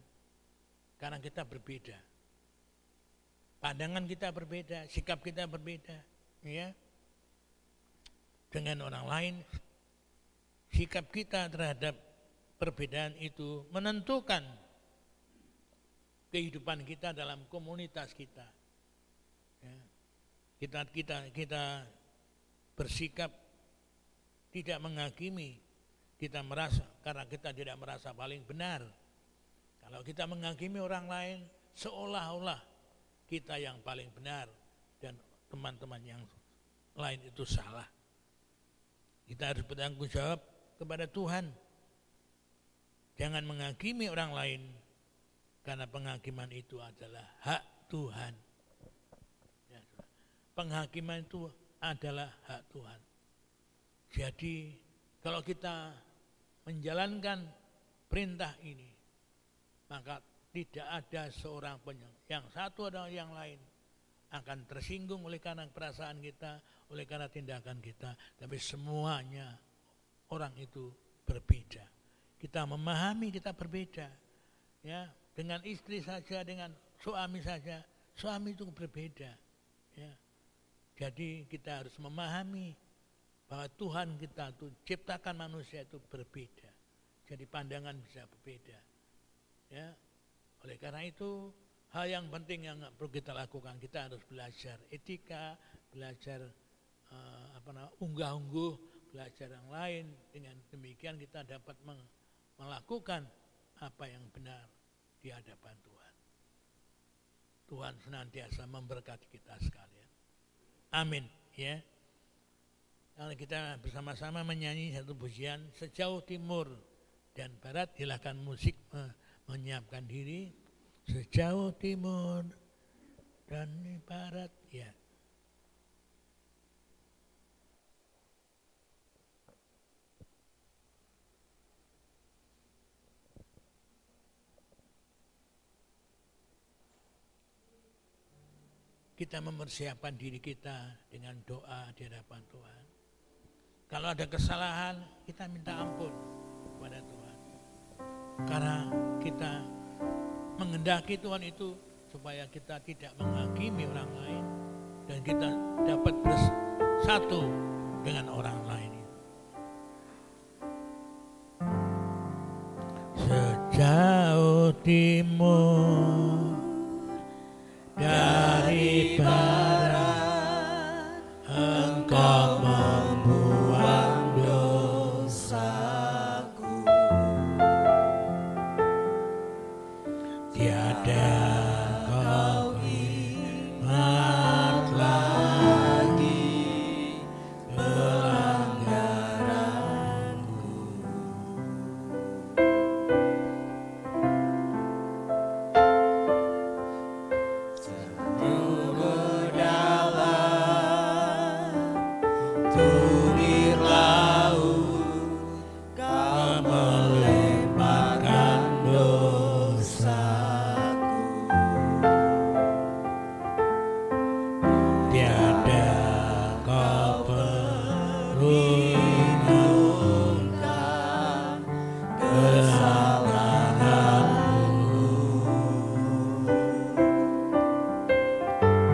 karena kita berbeda, pandangan kita berbeda, sikap kita berbeda, ya, dengan orang lain. Sikap kita terhadap perbedaan itu menentukan kehidupan kita dalam komunitas kita. Ya. Kita bersikap tidak menghakimi, kita merasa, karena kita tidak merasa paling benar. Kalau kita menghakimi orang lain, seolah-olah kita yang paling benar dan teman-teman yang lain itu salah. Kita harus bertanggung jawab kepada Tuhan. Jangan menghakimi orang lain, karena penghakiman itu adalah hak Tuhan. Ya, penghakiman itu adalah hak Tuhan. Jadi kalau kita menjalankan perintah ini, maka tidak ada seorang pun yang satu atau yang lain akan tersinggung oleh karena perasaan kita, oleh karena tindakan kita. Tapi semuanya orang itu berbeda. Kita memahami kita berbeda. Ya, dengan istri saja, dengan suami saja, suami itu berbeda. Ya. Jadi kita harus memahami bahwa Tuhan kita itu ciptakan manusia itu berbeda. Jadi pandangan bisa berbeda. Ya. Oleh karena itu hal yang penting yang perlu kita lakukan, kita harus belajar etika, belajar unggah-ungguh, belajar yang lain. Dengan demikian kita dapat melakukan apa yang benar di hadapan Tuhan. Tuhan senantiasa memberkati kita sekalian. Amin, ya. Kalau kita bersama-sama menyanyi satu pujian, sejauh timur dan barat, silakan musik menyiapkan diri. Sejauh timur dan barat, ya. Kita mempersiapkan diri kita dengan doa di hadapan Tuhan. Kalau ada kesalahan, kita minta ampun kepada Tuhan. Karena kita menghendaki Tuhan itu supaya kita tidak menghakimi orang lain dan kita dapat bersatu dengan orang lain. Sejauh timur dari barat, Engkau membuang dosaku. Tiada kau ingat lagi pelanggaranku.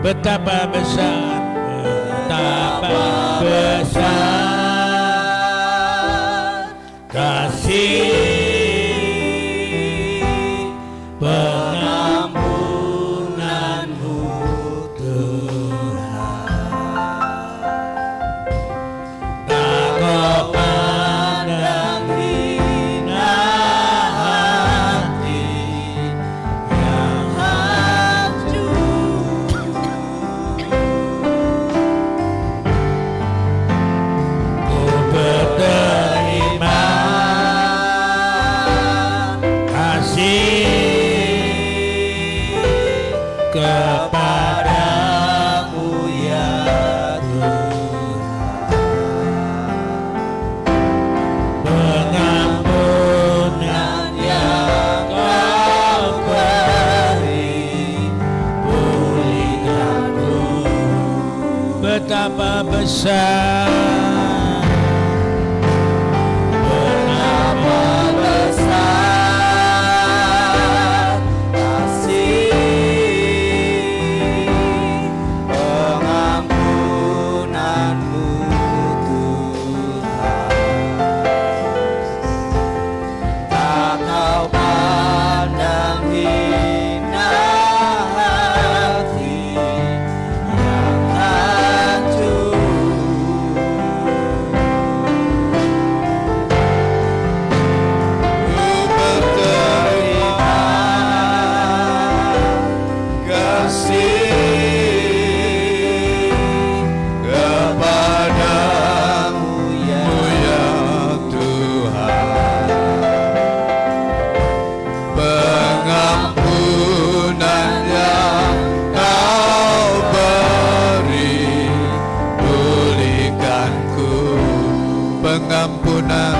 Betapa besar, betapa besar kasih pengampunanmu Tuhan. Tak kau pandang hina hati yang hancur. Ku berterima kasih kepadamu ya Tuhan. Pengampunan yang kau beri, pulihkanku. Betapa besar, betapa besar kasih pengampunanmu Tuhan. Tak kau pandang hina hati yang hancur. Ku berterima kasih kepadamu ya Tuhan. Pengampunan yang kau beri, pulihkanku. Pengampunan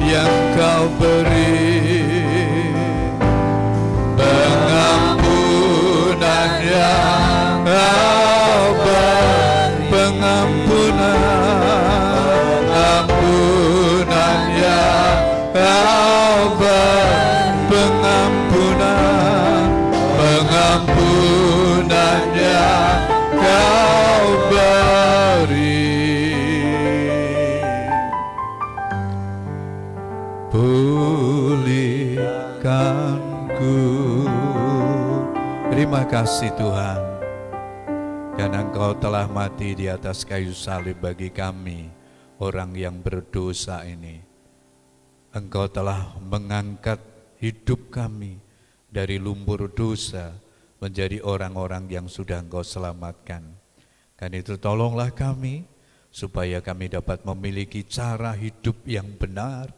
yang kau beri, pengampunan yang kau beri, pengampunan, pengampunan yang kau beri, pengampunan, pengampunan yang kau beri. Pulihkanku. Terima kasih Tuhan, karena Engkau telah mati di atas kayu salib bagi kami, orang yang berdosa ini. Engkau telah mengangkat hidup kami dari lumpur dosa menjadi orang-orang yang sudah Engkau selamatkan. Karena itu tolonglah kami, supaya kami dapat memiliki cara hidup yang benar,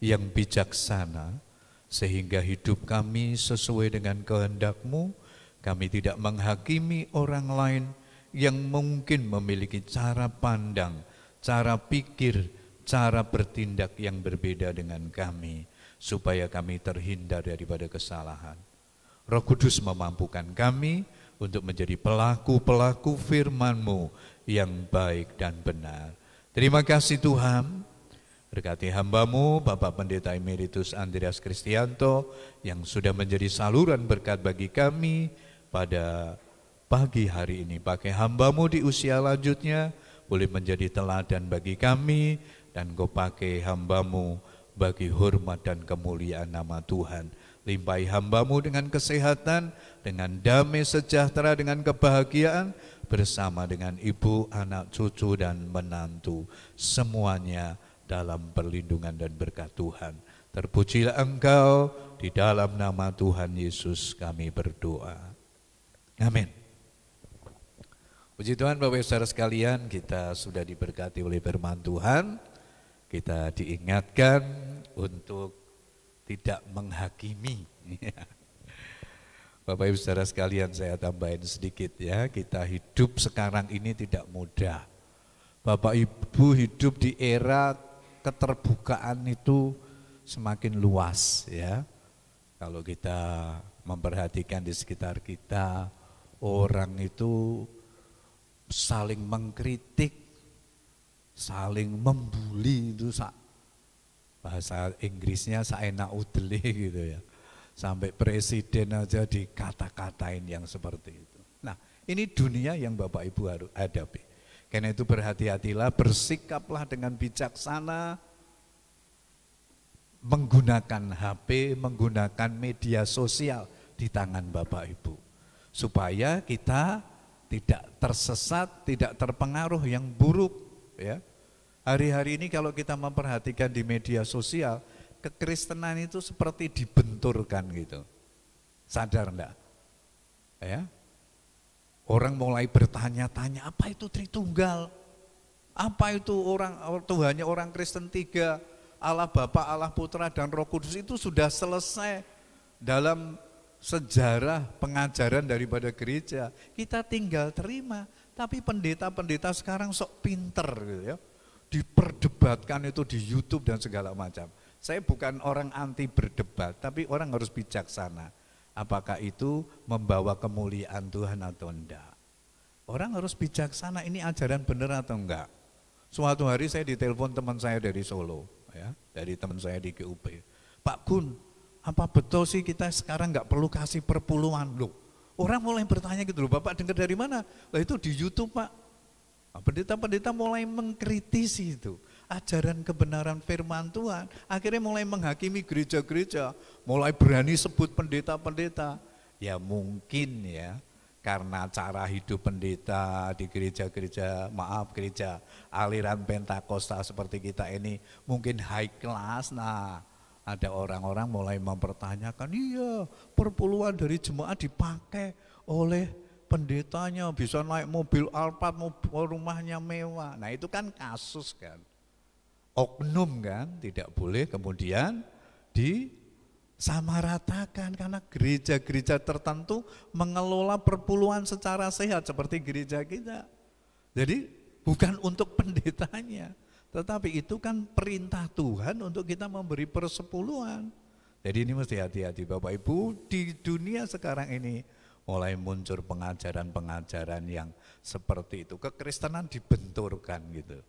yang bijaksana, sehingga hidup kami sesuai dengan kehendak-Mu. Kami tidak menghakimi orang lain yang mungkin memiliki cara pandang, cara pikir, cara bertindak yang berbeda dengan kami, supaya kami terhindar daripada kesalahan. Roh Kudus memampukan kami untuk menjadi pelaku-pelaku firman-Mu yang baik dan benar. Terima kasih Tuhan. Berkati hamba-Mu, Bapak Pendeta Emeritus Andreas Kristianto, yang sudah menjadi saluran berkat bagi kami pada pagi hari ini. Pakai hamba-Mu di usia lanjutnya, boleh menjadi teladan bagi kami, dan Kau pakai hamba-Mu bagi hormat dan kemuliaan nama Tuhan. Limpahi hamba-Mu dengan kesehatan, dengan damai sejahtera, dengan kebahagiaan, bersama dengan ibu, anak, cucu, dan menantu. Semuanya dalam perlindungan dan berkat Tuhan. Terpujilah Engkau, di dalam nama Tuhan Yesus kami berdoa. Amin. Puji Tuhan, Bapak Ibu Saudara sekalian, kita sudah diberkati oleh firman Tuhan. Kita diingatkan untuk tidak menghakimi. Bapak Ibu Saudara sekalian, saya tambahin sedikit ya, kita hidup sekarang ini tidak mudah. Bapak Ibu hidup di era keterbukaan itu semakin luas ya. Kalau kita memperhatikan di sekitar kita, orang itu saling mengkritik, saling membuli, itu bahasa Inggrisnya saenak udele gitu ya. Sampai presiden aja dikata-katain yang seperti itu. Nah, ini dunia yang Bapak Ibu harus hadapi. Karena itu berhati-hatilah, bersikaplah dengan bijaksana, menggunakan HP, menggunakan media sosial di tangan Bapak Ibu. Supaya kita tidak tersesat, tidak terpengaruh yang buruk. Ya. Hari-hari ini kalau kita memperhatikan di media sosial, kekristenan itu seperti dibenturkan gitu. Sadar enggak? Ya. Orang mulai bertanya-tanya, apa itu Tritunggal? Apa itu Tuhannya orang Kristen 3, Allah Bapa, Allah Putra, dan Roh Kudus itu sudah selesai dalam sejarah pengajaran daripada gereja. Kita tinggal terima, tapi pendeta-pendeta sekarang sok pinter gitu ya. Diperdebatkan itu di YouTube dan segala macam. Saya bukan orang anti berdebat, tapi orang harus bijaksana. Apakah itu membawa kemuliaan Tuhan atau enggak? Orang harus bijaksana, ini ajaran benar atau enggak? Suatu hari saya ditelepon teman saya dari Solo, ya, dari teman saya di GUP. Pak Gun, apa betul sih kita sekarang enggak perlu kasih perpuluhan loh? Orang mulai bertanya gitu loh, Bapak dengar dari mana? Lah itu di YouTube Pak. Nah, pendeta-pendeta mulai mengkritisi itu. Ajaran kebenaran firman Tuhan, akhirnya mulai menghakimi gereja-gereja, mulai berani sebut pendeta-pendeta. Ya mungkin ya, karena cara hidup pendeta di gereja-gereja, gereja aliran Pentakosta seperti kita ini mungkin high class. Nah, ada orang-orang mulai mempertanyakan, iya perpuluhan dari jemaat dipakai oleh pendetanya, bisa naik mobil Alphard, rumahnya mewah. Nah itu kan kasus kan. Oknum kan, tidak boleh kemudian disamaratakan karena gereja-gereja tertentu mengelola perpuluhan secara sehat seperti gereja kita. Jadi bukan untuk pendetanya, tetapi itu kan perintah Tuhan untuk kita memberi persepuluhan. Jadi ini mesti hati-hati Bapak Ibu, di dunia sekarang ini mulai muncul pengajaran-pengajaran yang seperti itu. Kekristenan dibenturkan gitu.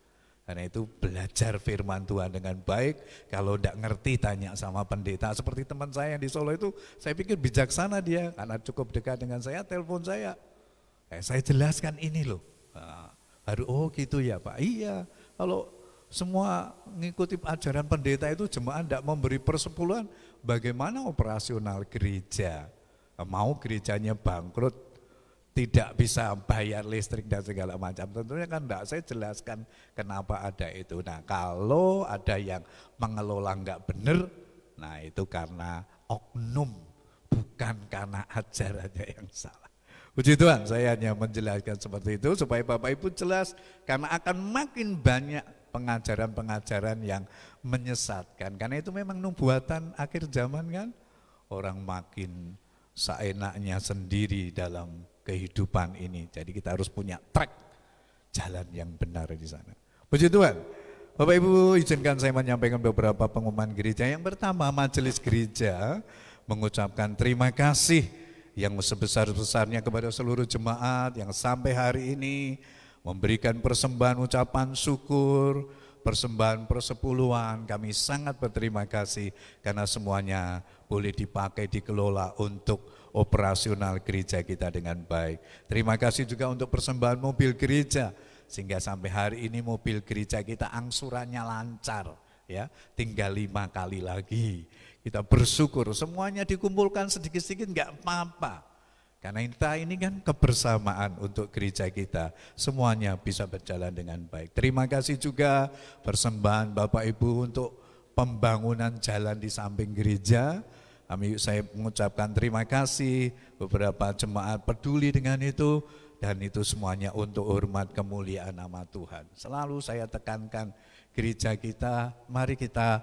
Karena itu belajar firman Tuhan dengan baik, kalau tidak ngerti tanya sama pendeta. Seperti teman saya yang di Solo itu, saya pikir bijaksana dia, karena cukup dekat dengan saya, telepon saya. Saya jelaskan ini loh. Baru oh gitu ya Pak, iya kalau semua mengikuti ajaran pendeta itu jemaat tidak memberi persepuluhan, bagaimana operasional gereja? Mau gerejanya bangkrut, tidak bisa bayar listrik dan segala macam, tentunya kan enggak, saya jelaskan kenapa ada itu. Nah kalau ada yang mengelola enggak benar, nah itu karena oknum, bukan karena ajarannya yang salah. Puji Tuhan, saya hanya menjelaskan seperti itu supaya Bapak Ibu jelas, karena akan makin banyak pengajaran-pengajaran yang menyesatkan. Karena itu memang nubuatan akhir zaman kan, orang makin seenaknya sendiri dalam kehidupan ini. Jadi kita harus punya track jalan yang benar di sana. Puji Tuhan. Bapak Ibu, izinkan saya menyampaikan beberapa pengumuman gereja. Yang pertama, majelis gereja mengucapkan terima kasih yang sebesar-besarnya kepada seluruh jemaat yang sampai hari ini memberikan persembahan ucapan syukur, persembahan persepuluhan. Kami sangat berterima kasih karena semuanya boleh dipakai, dikelola untuk operasional gereja kita dengan baik. Terima kasih juga untuk persembahan mobil gereja, sehingga sampai hari ini mobil gereja kita angsurannya lancar, ya. Tinggal 5 kali lagi. Kita bersyukur semuanya dikumpulkan sedikit-sedikit nggak apa-apa. Karena ini kan kebersamaan untuk gereja kita, semuanya bisa berjalan dengan baik. Terima kasih juga persembahan Bapak Ibu untuk pembangunan jalan di samping gereja. Saya mengucapkan terima kasih, beberapa jemaat peduli dengan itu, dan itu semuanya untuk hormat kemuliaan nama Tuhan. Selalu saya tekankan gereja kita, mari kita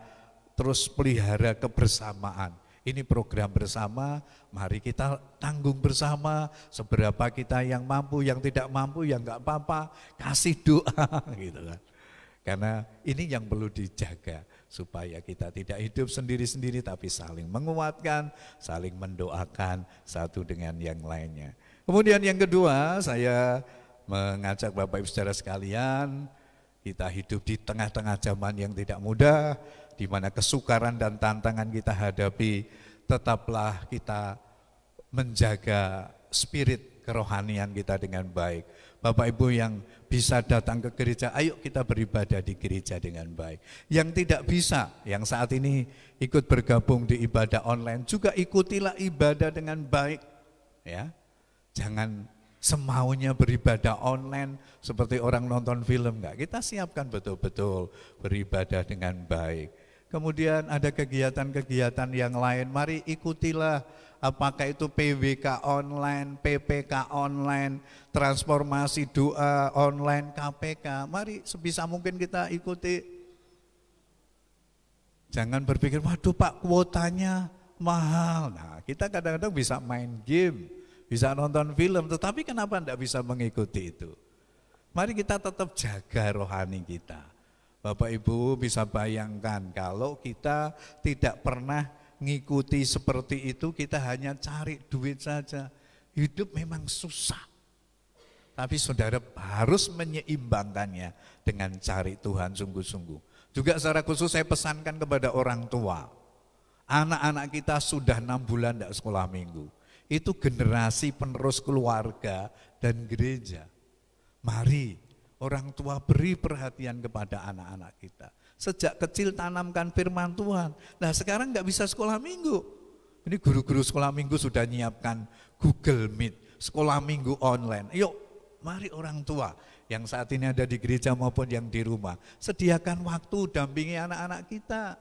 terus pelihara kebersamaan. Ini program bersama, mari kita tanggung bersama, seberapa kita yang mampu, yang tidak mampu, yang enggak apa-apa, kasih doa gitu kan. Karena ini yang perlu dijaga, supaya kita tidak hidup sendiri-sendiri tapi saling menguatkan, saling mendoakan satu dengan yang lainnya. Kemudian yang kedua, saya mengajak Bapak Ibu Saudara sekalian, kita hidup di tengah-tengah zaman yang tidak mudah, di mana kesukaran dan tantangan kita hadapi, tetaplah kita menjaga spirit kerohanian kita dengan baik. Bapak Ibu yang bisa datang ke gereja, ayo kita beribadah di gereja dengan baik. Yang tidak bisa, yang saat ini ikut bergabung di ibadah online, juga ikutilah ibadah dengan baik. Ya, jangan semaunya beribadah online seperti orang nonton film, enggak. Kita siapkan betul-betul beribadah dengan baik. Kemudian ada kegiatan-kegiatan yang lain, mari ikutilah. Apakah itu PWK online, PPK online, transformasi doa online, KPK. Mari sebisa mungkin kita ikuti. Jangan berpikir, waduh Pak kuotanya mahal. Nah, kita kadang-kadang bisa main game, bisa nonton film, tetapi kenapa tidak bisa mengikuti itu? Mari kita tetap jaga rohani kita. Bapak Ibu bisa bayangkan kalau kita tidak pernah ngikuti seperti itu, kita hanya cari duit saja. Hidup memang susah. Tapi saudara harus menyeimbangkannya dengan cari Tuhan sungguh-sungguh. Juga secara khusus saya pesankan kepada orang tua. Anak-anak kita sudah 6 bulan tidak sekolah minggu. Itu generasi penerus keluarga dan gereja. Mari orang tua beri perhatian kepada anak-anak kita. Sejak kecil tanamkan firman Tuhan. Nah sekarang nggak bisa sekolah minggu. Ini guru-guru sekolah minggu sudah nyiapkan Google Meet, sekolah minggu online. Yuk, mari orang tua yang saat ini ada di gereja maupun yang di rumah, sediakan waktu dampingi anak-anak kita.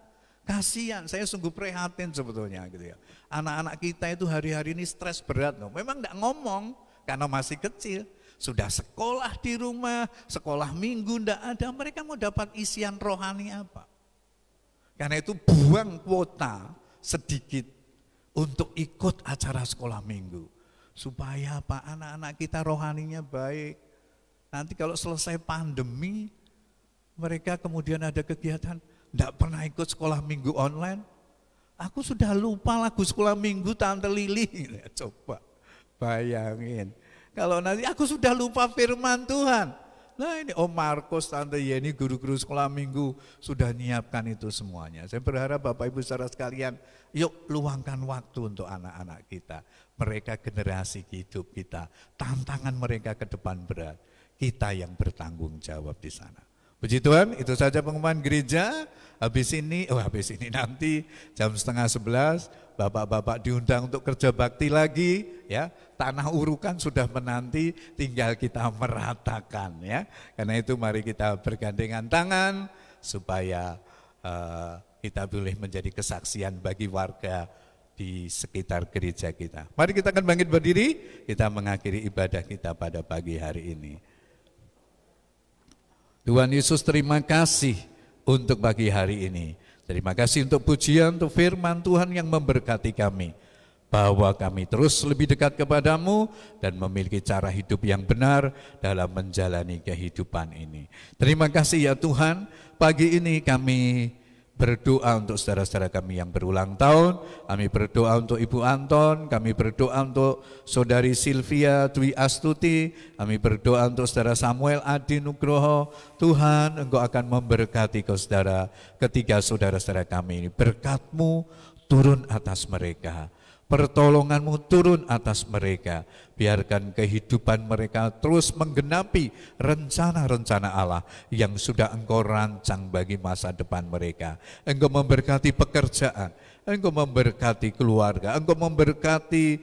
Kasihan, saya sungguh prihatin sebetulnya gitu ya. Anak-anak kita itu hari-hari ini stres berat loh. Memang nggak ngomong karena masih kecil. Sudah sekolah di rumah, sekolah minggu enggak ada, mereka mau dapat isian rohani apa? Karena itu buang kuota sedikit untuk ikut acara sekolah minggu. Supaya apa? Anak-anak kita rohaninya baik. Nanti kalau selesai pandemi, mereka kemudian ada kegiatan, enggak pernah ikut sekolah minggu online. Aku sudah lupa lagu sekolah minggu Tante Lili. Coba bayangin. Kalau nanti aku sudah lupa firman Tuhan. Nah ini Om Markus, Tante Yeni, guru-guru sekolah minggu sudah nyiapkan itu semuanya. Saya berharap Bapak Ibu saudara sekalian, yuk luangkan waktu untuk anak-anak kita. Mereka generasi hidup kita, tantangan mereka ke depan berat. Kita yang bertanggung jawab di sana. Puji Tuhan, itu saja pengumuman gereja. Habis ini nanti jam 10:30 bapak-bapak diundang untuk kerja bakti lagi ya. Tanah urukan sudah menanti, tinggal kita meratakan ya. Karena itu mari kita bergandengan tangan supaya kita boleh menjadi kesaksian bagi warga di sekitar gereja kita. Mari kita akan bangkit berdiri, kita mengakhiri ibadah kita pada pagi hari ini. Tuhan Yesus, terima kasih untuk pagi hari ini. Terima kasih untuk pujian, untuk firman Tuhan yang memberkati kami. Bahwa kami terus lebih dekat kepadamu dan memiliki cara hidup yang benar dalam menjalani kehidupan ini. Terima kasih ya Tuhan, pagi ini kami berdoa untuk saudara-saudara kami yang berulang tahun, kami berdoa untuk Ibu Anton, kami berdoa untuk Saudari Sylvia Dwi Astuti, kami berdoa untuk Saudara Samuel Adi Nugroho. Tuhan, Engkau akan memberkati saudara, ketiga saudara-saudara kami ini. Berkat-Mu turun atas mereka. Pertolongan-Mu turun atas mereka. Biarkan kehidupan mereka terus menggenapi rencana-rencana Allah yang sudah Engkau rancang bagi masa depan mereka. Engkau memberkati pekerjaan, Engkau memberkati keluarga, Engkau memberkati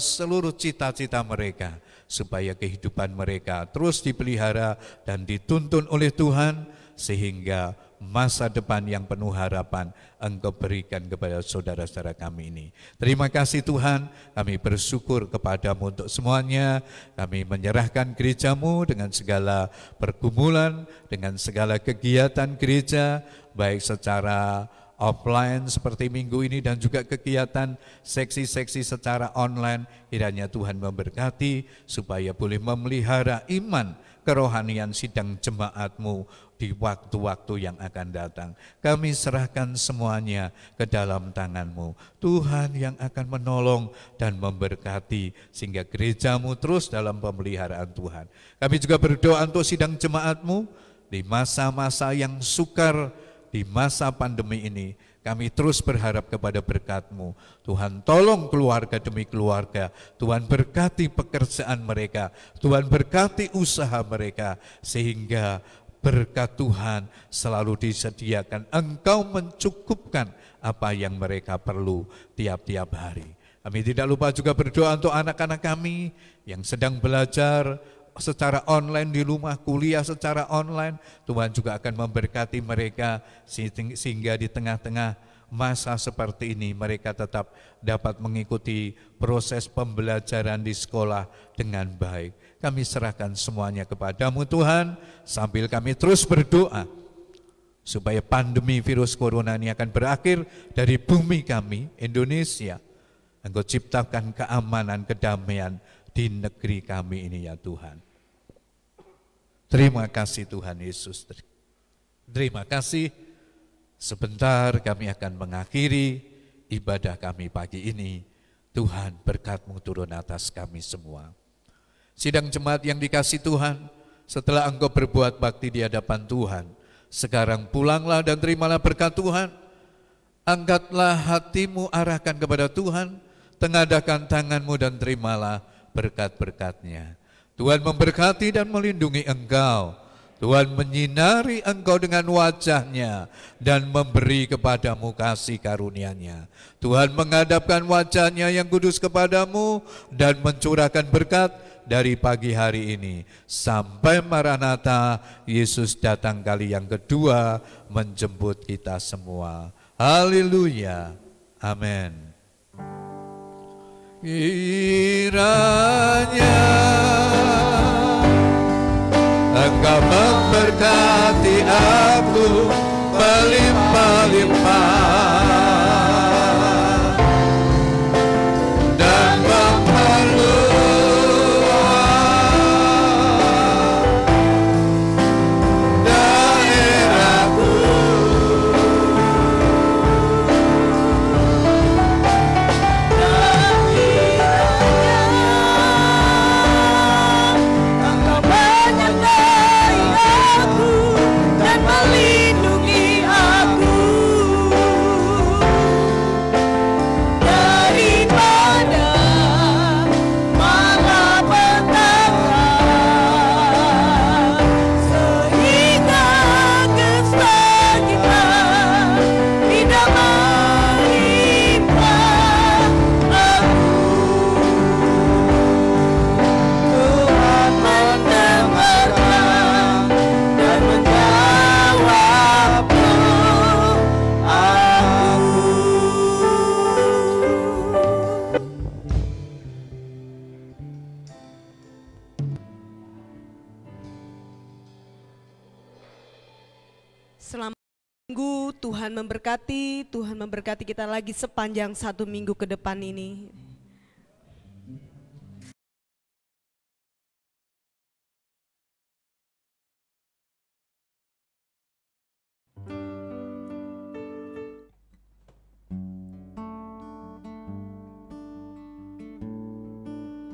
seluruh cita-cita mereka. Supaya kehidupan mereka terus dipelihara dan dituntun oleh Tuhan. Sehingga masa depan yang penuh harapan Engkau berikan kepada saudara-saudara kami ini. Terima kasih Tuhan, kami bersyukur kepadamu untuk semuanya. Kami menyerahkan gereja-Mu dengan segala pergumulan, dengan segala kegiatan gereja, baik secara offline seperti minggu ini dan juga kegiatan seksi-seksi secara online. Kiranya Tuhan memberkati supaya boleh memelihara iman kerohanian sidang jemaat-Mu di waktu-waktu yang akan datang. Kami serahkan semuanya ke dalam tangan-Mu. Tuhan yang akan menolong dan memberkati sehingga gereja-Mu terus dalam pemeliharaan Tuhan. Kami juga berdoa untuk sidang jemaat-Mu di masa-masa yang sukar, di masa pandemi ini. Kami terus berharap kepada berkat-Mu. Tuhan tolong keluarga demi keluarga. Tuhan berkati pekerjaan mereka. Tuhan berkati usaha mereka. Sehingga berkat Tuhan selalu disediakan. Engkau mencukupkan apa yang mereka perlu tiap-tiap hari. Kami tidak lupa juga berdoa untuk anak-anak kami yang sedang belajar secara online di rumah, kuliah secara online. Tuhan juga akan memberkati mereka sehingga di tengah-tengah masa seperti ini mereka tetap dapat mengikuti proses pembelajaran di sekolah dengan baik. Kami serahkan semuanya kepadamu Tuhan, sambil kami terus berdoa supaya pandemi virus corona ini akan berakhir dari bumi kami, Indonesia. Engkau ciptakan keamanan, kedamaian di negeri kami ini ya Tuhan. Terima kasih Tuhan Yesus. Terima kasih. Sebentar kami akan mengakhiri ibadah kami pagi ini. Tuhan berkat-Mu turun atas kami semua. Sidang jemaat yang dikasih Tuhan, setelah engkau berbuat bakti di hadapan Tuhan, sekarang pulanglah dan terimalah berkat Tuhan. Angkatlah hatimu, arahkan kepada Tuhan, tengadahkan tanganmu dan terimalah berkat-berkat-Nya. Tuhan memberkati dan melindungi engkau. Tuhan menyinari engkau dengan wajah-Nya dan memberi kepadamu kasih karunia-Nya. Tuhan menghadapkan wajah-Nya yang kudus kepadamu dan mencurahkan berkat dari pagi hari ini sampai Maranatha, Yesus datang kali yang kedua menjemput kita semua. Haleluya. Amin. Kiranya Engkau memberkati aku melimpah-limpah dan memperluas daerahku. Melindungi aku daripada malapetaka, sehingga kesakitan tidak menimpa aku. Tuhan mendengarkan dan menjawab aku. Selamat minggu, Tuhan memberkati kita lagi sepanjang 1 minggu ke depan ini.